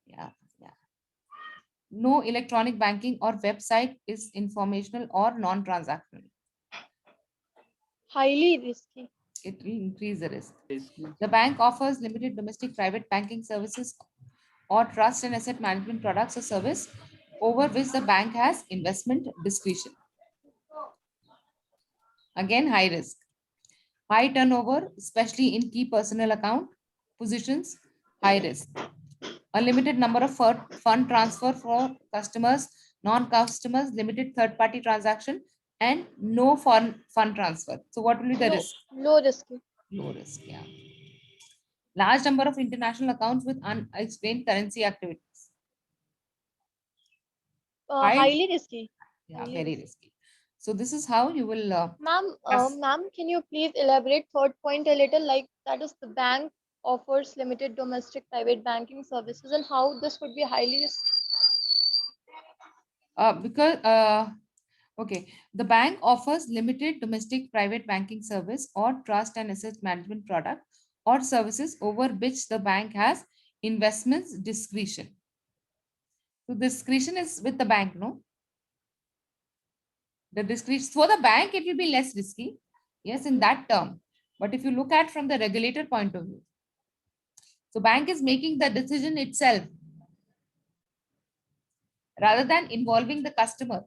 Yeah, yeah. No electronic banking or website is informational or non-transactional. Highly risky. It will increase the risk. The bank offers limited domestic private banking services or trust and asset management products or service over which the bank has investment discretion. Again, high risk. High turnover, especially in key personal account positions, high risk. A limited number of fund transfer for customers, non-customers, limited third-party transaction, and no fund transfer. So what will be the risk? Low risky. Low risk, yeah. Large number of international accounts with unexplained currency activities. High, Highly risky. yeah, Highly very risky. risky. So this is how you will Ma'am, can you please elaborate third point a little? Like that is the bank offers limited domestic private banking services and how this would be highly risky. because okay, the bank offers limited domestic private banking service or trust and asset management product or services over which the bank has investments discretion. So discretion is with the bank, no? The discretion for the bank, it will be less risky. Yes, in that term. But if you look at from the regulator point of view, so bank is making the decision itself rather than involving the customer.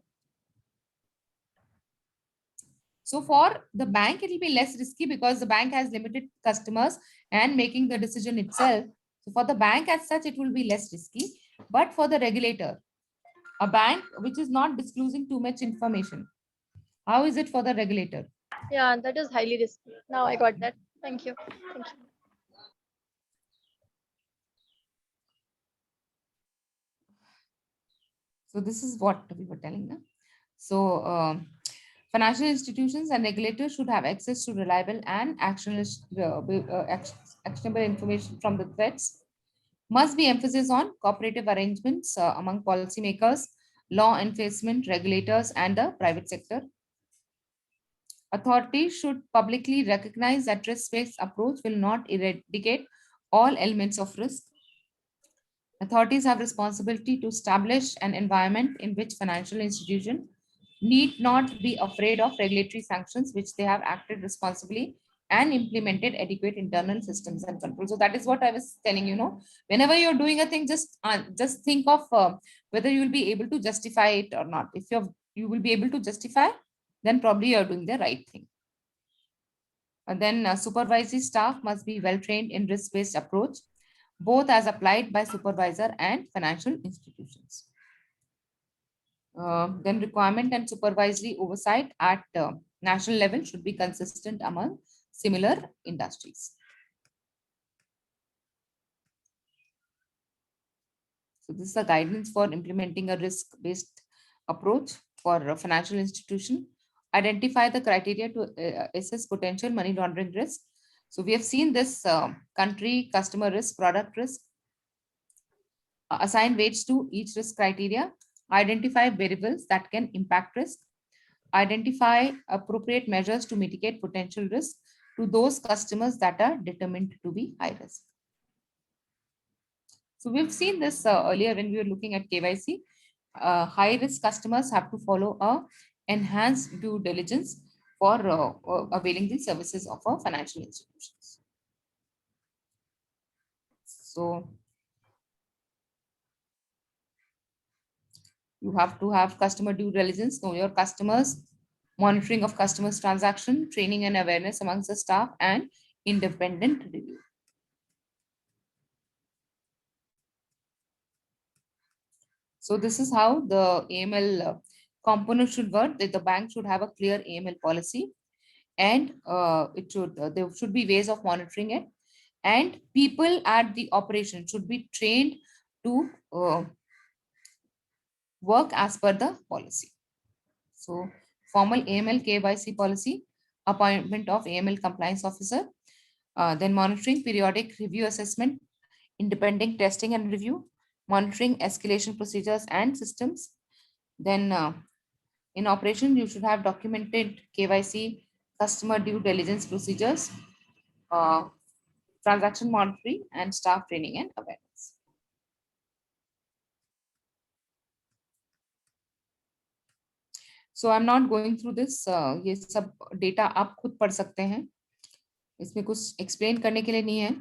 So for the bank, it will be less risky because the bank has limited customers and making the decision itself. So for the bank as such, it will be less risky. But for the regulator, a bank which is not disclosing too much information, how is it for the regulator? Yeah, that is highly risky. Now I got that. Thank you. Thank you. So this is what we were telling them. So financial institutions and regulators should have access to reliable and actionable information from the threats. Must be emphasis on cooperative arrangements among policymakers, law enforcement, regulators, and the private sector. Authorities should publicly recognize that risk-based approach will not eradicate all elements of risk. Authorities have responsibility to establish an environment in which financial institutions need not be afraid of regulatory sanctions, which they have acted responsibly and implemented adequate internal systems and controls. So that is what I was telling you. Know, whenever you're doing a thing, just think of whether you will be able to justify it or not. If you will be able to justify, then probably you're doing the right thing. And then supervisory staff must be well trained in risk-based approach, both as applied by supervisor and financial institutions. Then requirement and supervisory oversight at national level should be consistent among similar industries. So this is a guidance for implementing a risk-based approach for a financial institution. Identify the criteria to assess potential money laundering risk. So we have seen this country, customer risk, product risk. Assign weights to each risk criteria. Identify variables that can impact risk. Identify appropriate measures to mitigate potential risk to those customers that are determined to be high risk. So we've seen this earlier when we were looking at KYC. High risk customers have to follow a enhanced due diligence for availing the services of our financial institutions. So you have to have customer due diligence, know your customers, monitoring of customers' transaction, training and awareness amongst the staff, and independent review. So this is how the AML component should work. That the bank should have a clear AML policy. and there should be ways of monitoring it, and people at the operation should be trained to work as per the policy. So formal AML KYC policy, appointment of AML compliance officer, then monitoring, periodic review assessment, independent testing and review, monitoring escalation procedures and systems. Then in operation, you should have documented KYC, customer due diligence procedures, transaction monitoring, and staff training and awareness. So I'm not going through this. ये सब data आप खुद पढ़ सकते हैं. इसमें कुछ explain करने के लिए नहीं है.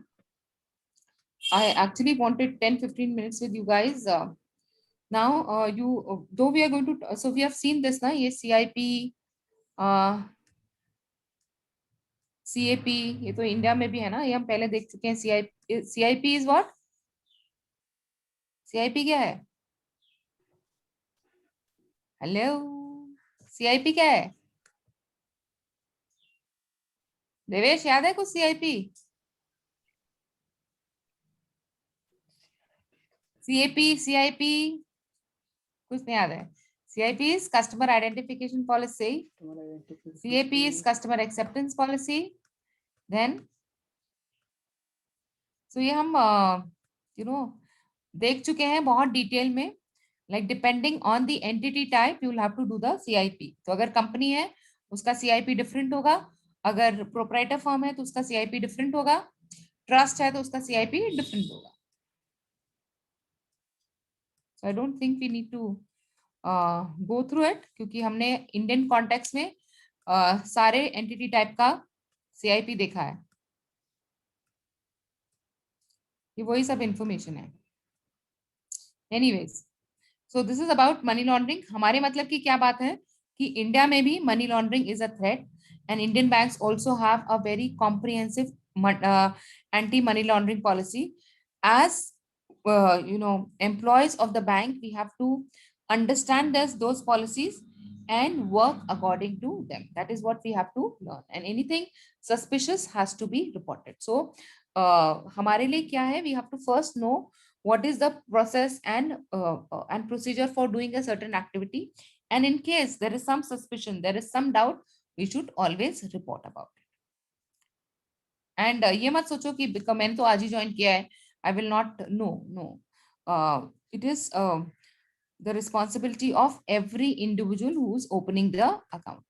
I actually wanted 10-15 minutes with you guys. Now though we are going to, so we have seen this ना, ये CIP, CAP, ये तो इंडिया में भी है ना, ये हम पहले देख चुके हैं. CIP is what? CIP क्या है? हेलो, CIP क्या है? देवेश, याद है कुछ CIP? CIP कुछ नहीं याद है. CIP is customer identification policy. CAP is customer acceptance policy. Then so ये हम देख चुके हैं बहुत डिटेल में. Like depending on the entity type, you will have to do the CIP. तो अगर कंपनी है उसका CIP डिफरेंट होगा, अगर प्रोप्राइटर फर्म है तो उसका CIP डिफरेंट होगा, ट्रस्ट है तो उसका CIP डिफरेंट होगा. So I don't think we need to go through it, क्योंकि हमने इंडियन कॉन्टेक्स्ट में सारे एंटिटी टाइप का CIP देखा है. ये वही सब इंफॉर्मेशन है. Anyways, so this is about money laundering. हमारे मतलब की क्या बात है कि इंडिया में भी money laundering is a threat, and Indian banks also have a very comprehensive anti money laundering policy. As employees of the bank, we have to understand those policies and work according to them. That is what we have to learn, and anything suspicious has to be reported. So हमारे लिए क्या है, we have to first know what is the process and procedure for doing a certain activity, and in case there is some suspicion, there is some doubt, we should always report about it. And ये मत सोचो कि मैंने तो आज ही join किया है, I will not. No. It is the responsibility of every individual who is opening the account.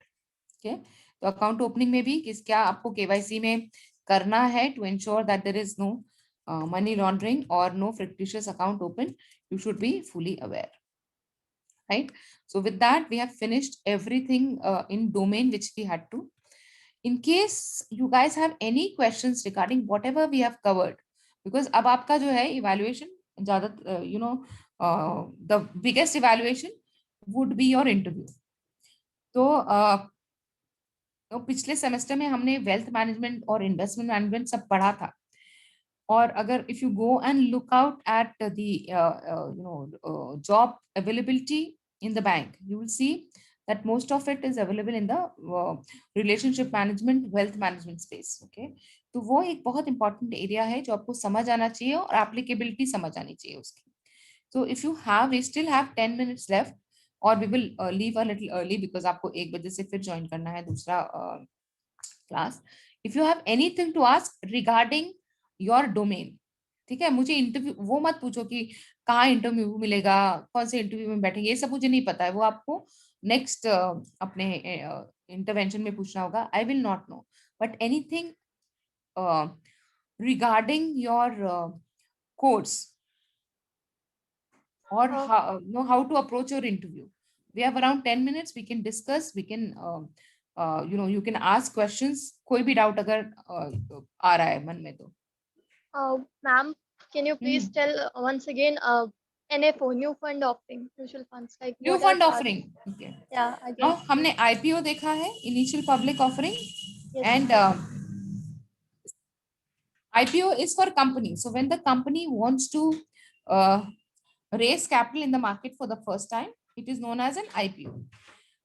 Okay. तो account opening में भी क्या आपको KYC में करना है to ensure that there is no money laundering or no fictitious account open. You should be fully aware. Right. So with that, we have finished everything in domain which we had to. In case you guys have any questions regarding whatever we have covered, because अब आपका जो है evaluation ज़्यादा the biggest evaluation would be your interview. तो पिछले semester में हमने wealth management और इन्वेस्टमेंट मैनेजमेंट सब पढ़ा था, और अगर if you go and look out at the job availability in the bank, you will see that most of it is available in the relationship management, wealth management space. Okay, तो वो एक बहुत important area है जो आपको समझ आना चाहिए और applicability समझ आनी चाहिए उसकी. So if you have, we still have 10 minutes left, or we will leave a little early because आपको 1 बजे से फिर join करना है दूसरा class. If you have anything to ask regarding your domain, ठीक है, मुझे इंटरव्यू वो मत पूछो कि कहाँ इंटरव्यू मिलेगा, कौन से इंटरव्यू में बैठेंगे, ये सब मुझे नहीं पता है, वो आपको नेक्स्ट अपने इंटरवेंशन में पूछना होगा. I will not know, but anything regarding your course or how to approach your interview. We have around 10 minutes. We can discuss. We can you can ask questions. कोई भी doubt अगर आ रहा है मन में तो. Ma'am, can you please tell once again NFO, new fund offering, mutual funds, like new fund offering. Okay. Yeah. Now हमने IPO देखा है, initial public offering. Yes, and IPO is for company. So when the company wants to raise capital in the market for the first time, it is known as an IPO.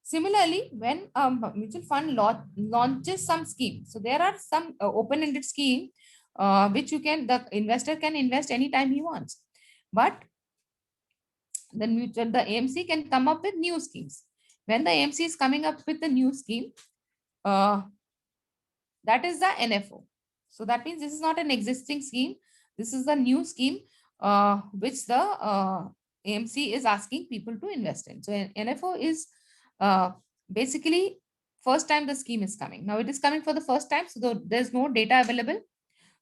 Similarly, when a mutual fund launches some scheme, so there are some open-ended scheme which the investor can invest anytime he wants, but the AMC can come up with new schemes. When the AMC is coming up with the new scheme, that is the NFO. So that means this is not an existing scheme. This is the new scheme which the AMC is asking people to invest in. So NFO is basically first time the scheme is coming. Now it is coming for the first time, so there's no data available.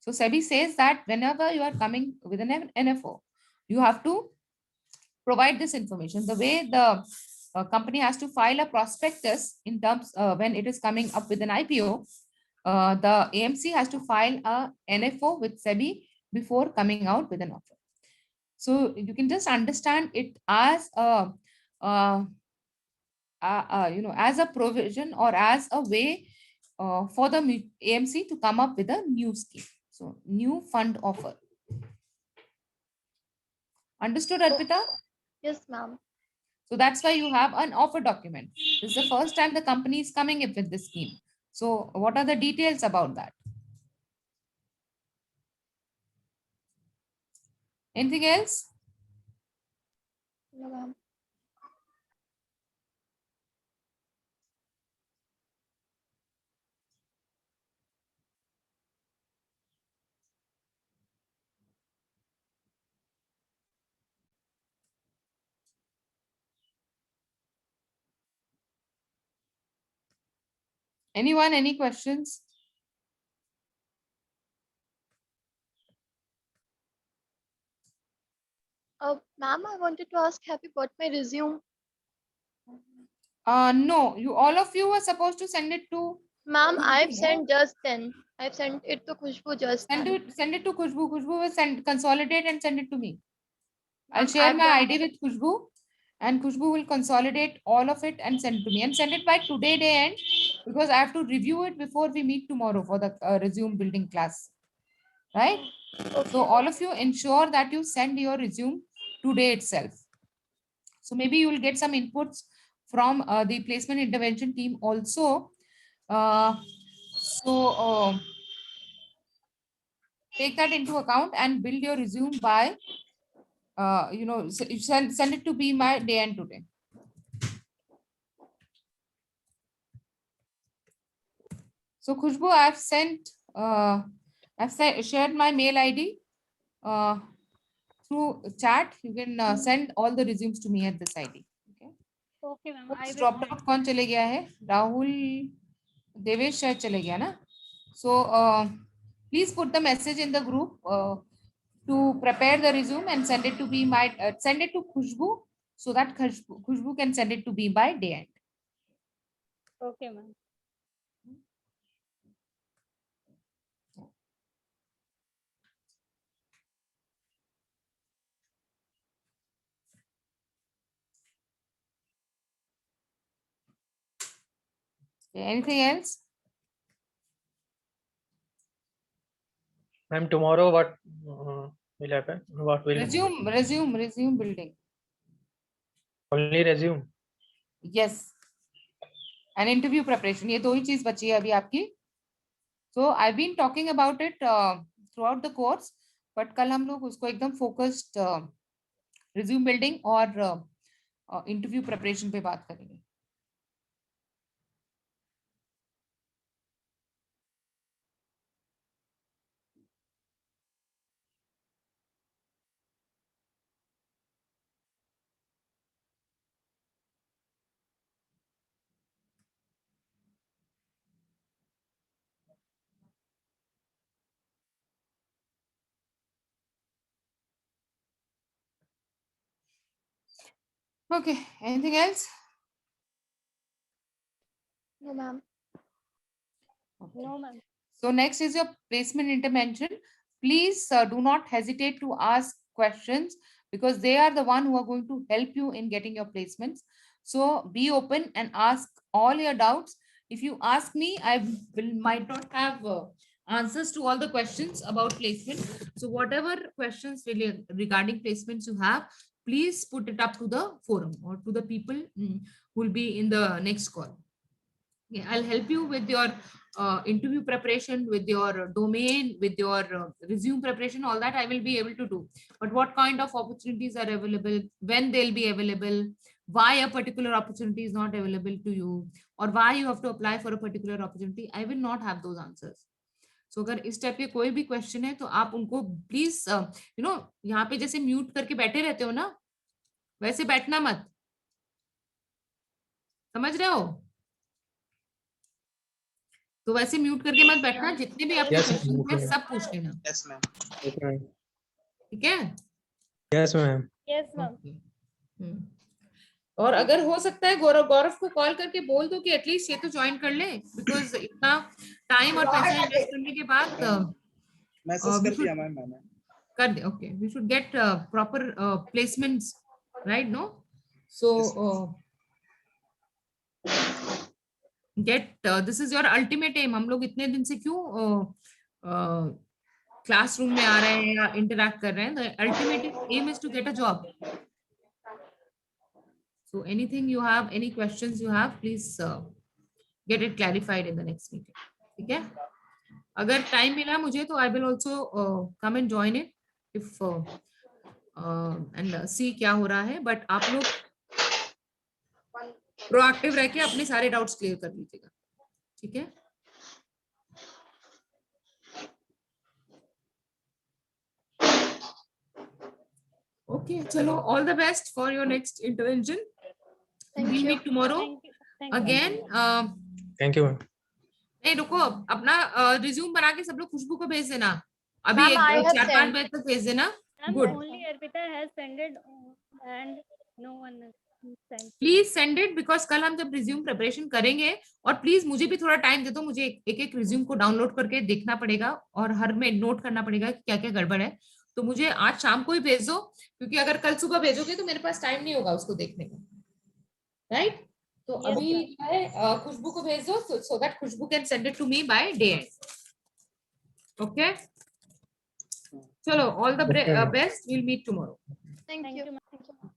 So SEBI says that whenever you are coming with an NFO, you have to provide this information. The way the company has to file a prospectus in terms when it is coming up with an IPO, the AMC has to file a NFO with SEBI before coming out with an offer. So you can just understand it as a as a provision or as a way for the AMC to come up with a new scheme. So new fund offer. Understood, Arpita? Yes, ma'am. So that's why you have an offer document. This is the first time the company is coming up with this scheme. So what are the details about that? Anything else? No, ma'am. Anyone, any questions? Ma'am, I wanted to ask, have you got my resume? No, all of you were supposed to send it to Ma'am, I've Khushbu, no? sent just then. I've sent it to Khushbu just then. Send it to Khushbu. Khushbu will consolidate and send it to me. I'll Ma'am, share I've my done. ID with Khushbu, and Khushbu will consolidate all of it and send it to me. And send it by today day end, because I have to review it before we meet tomorrow for the resume building class. Right? Okay. So all of you ensure that you send your resume today itself. So maybe you will get some inputs from the placement intervention team also. Take that into account and build your resume by send it to be my day and today. So Khushbu, I've shared my mail ID through chat. You can send all the resumes to me at this ID. Okay. Okay, ma'am. I will Dropped out कौन चले गया है? Rahul, Devesh शायद चले गया ना? So please put the message in the group to prepare the resume and send it to be send it to Khushbu, so that Khushbu can send it to be by day end. Okay, ma'am. Okay, anything else? Ma'am, tomorrow what will happen? What will Resume building. only resume? Yes. And interview preparation. ये दो ही चीज बची है अभी आपकी. So I've been talking about it throughout the course, but कल हम लोग उसको एकदम focused resume building और interview preparation पे बात करेंगे. Okay, anything else? No, ma'am. Okay. No, ma'am. So next is your placement intervention. Please do not hesitate to ask questions, because they are the one who are going to help you in getting your placements. So be open and ask all your doubts. If you ask me, I might not have answers to all the questions about placement. So whatever questions really regarding placements you have, please put it up to the forum or to the people who will be in the next call. Okay, I'll help you with your interview preparation, with your domain, with your resume preparation, all that I will be able to do. But what kind of opportunities are available, when they'll be available, why a particular opportunity is not available to you, or why you have to apply for a particular opportunity, I will not have those answers. So अगर इस type के कोई भी question है तो आप उनको please यहाँ पे जैसे म्यूट करके बैठे रहते हो ना, वैसे बैठना मत, समझ रहे हो? तो वैसे म्यूट करके मत बैठना, जितने भी आपके Yes, क्वेश्चन ma'am. हैं सब पूछ लेना, यस मैम। Okay, ma'am. ठीक है? Yes, ma'am. Yes, ma'am. Okay. और अगर हो सकता है गौरव गौरव को कॉल करके बोल दो कि एटलीस्ट ये तो ज्वाइन कर ले, बिकॉज इतना टाइम और पैसा इन्वेस्ट करने के बाद मैसेज we कर should- दिया मैम मैंने। कर दे. Okay, we should get proper placements, right? No, so get, this is your ultimate aim. हम लोग इतने दिन से क्यों क्लासरूम में आ रहे हैं या इंटरैक्ट कर रहे हैं? The ultimate aim is to get a job. So anything you have, any questions you have, please get it clarified in the next meeting. ठीक है? अगर टाइम मिला मुझे तो I will also come and join it if and see क्या हो रहा है. बट आप लोग प्रोएक्टिव रह के अपने सारे डाउट्स क्लियर कर लीजिएगा, ठीक है? Okay, चलो, all the best for your next intervention. Thank We'll you. meet tomorrow Thank you. Thank you. again. Thank you, ma'am. नहीं रुको, अपना रिज्यूम बना के सब लोग खुशबू को भेज देना अभी. Ma'am, I have 4-5 sent. बजे तक भेज देना. Ma'am, Good. only Arpita has sent it and no one has sent. Please send it, because कल हम जब रिज्यूम प्रिपरेशन करेंगे, और प्लीज मुझे भी थोड़ा टाइम दे दो, मुझे एक एक रिज्यूम को डाउनलोड करके देखना पड़ेगा और हर में नोट करना पड़ेगा कि क्या क्या गड़बड़ है. तो मुझे आज शाम को ही भेज दो, क्योंकि अगर कल सुबह भेजोगे तो मेरे पास टाइम नहीं होगा उसको देखने का, राइट? तो Yes, अभी ma'am. जो है खुशबू को भेज दो, so that Khushboo can send it to me by day end. Okay, चलो, all the Okay, ma'am. Best. Will meet tomorrow. Thank Thank you. you, ma'am. Thank you.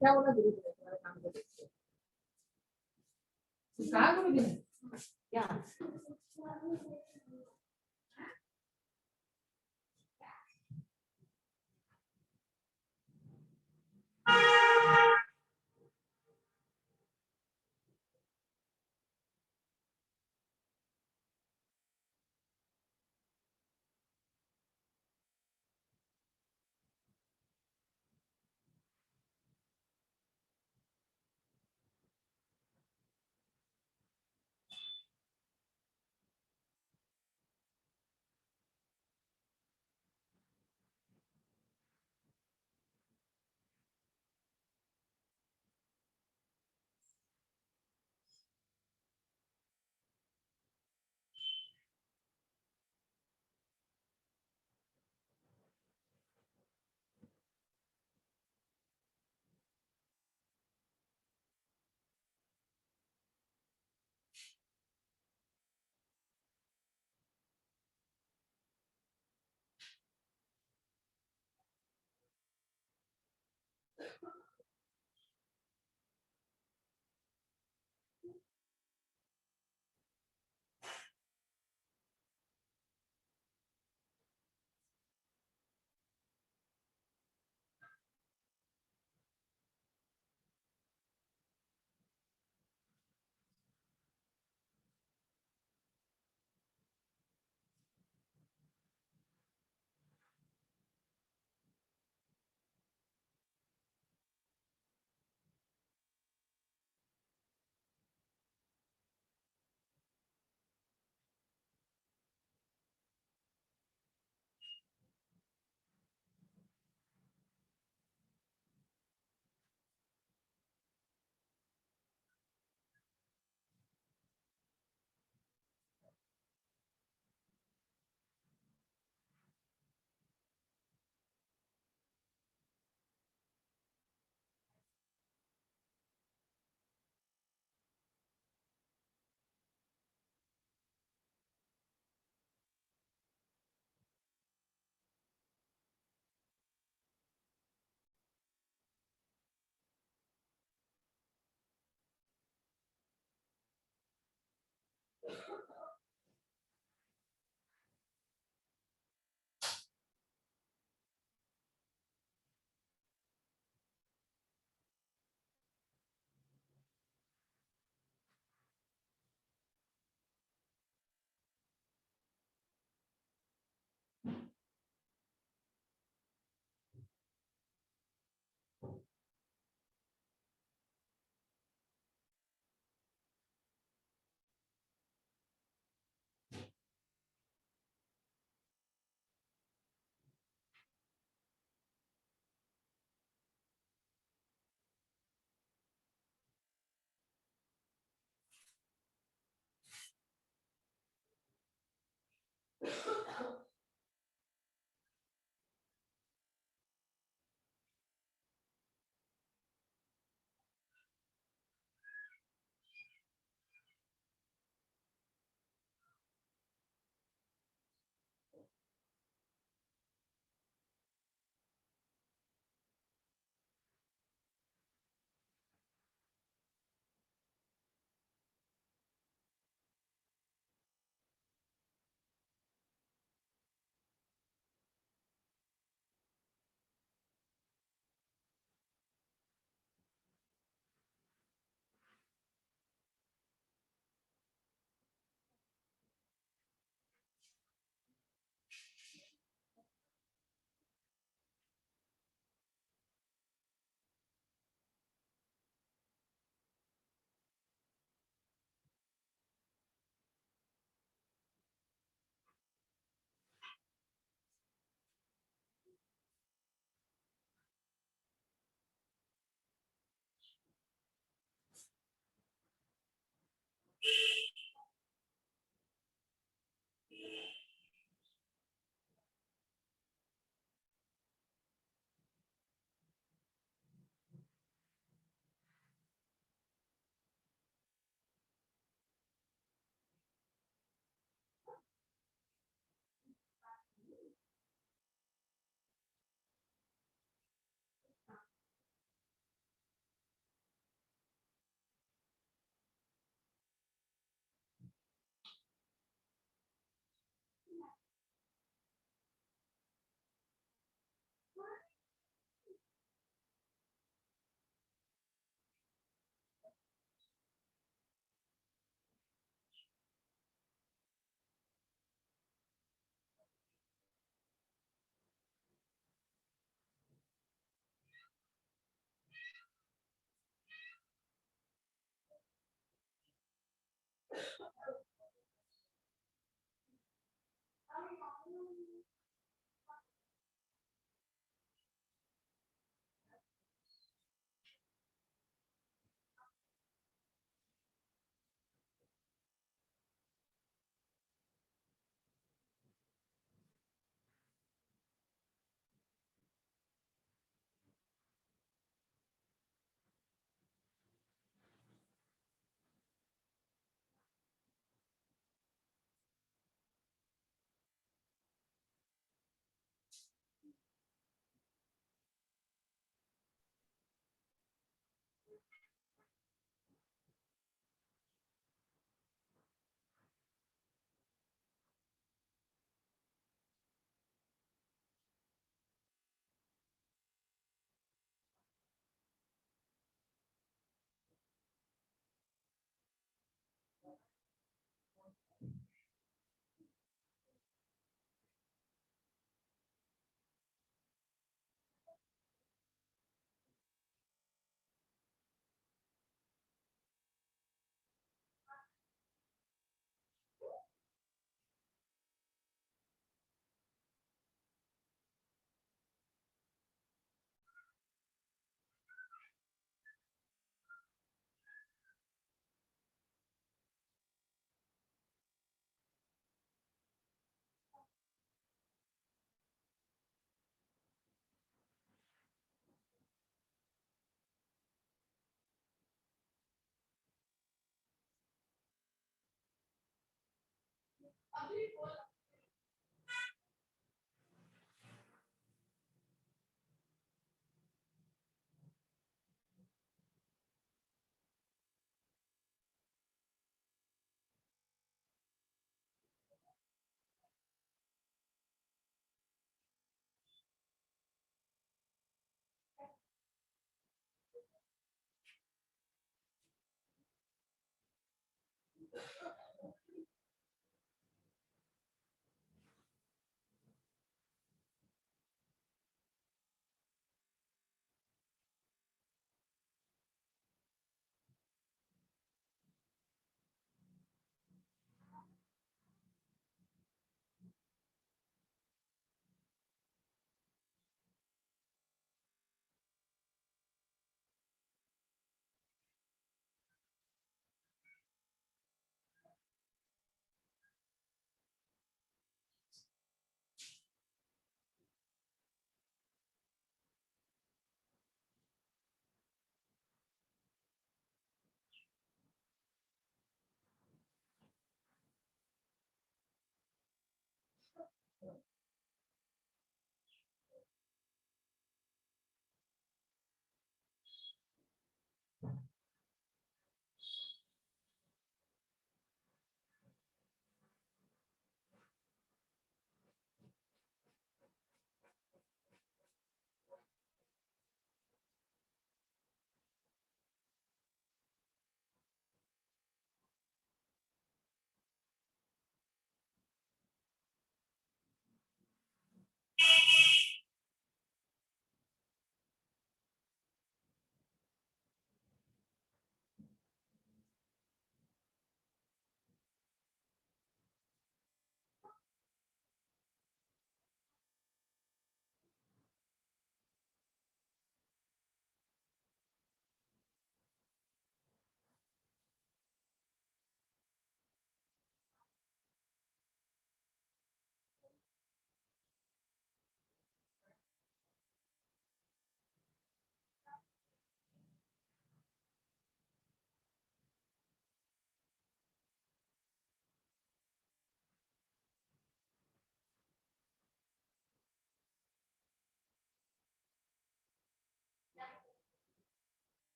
क्या बोला गुरु जी ने तुम्हारे काम को देखते? कहा गुरु जी ने? क्या?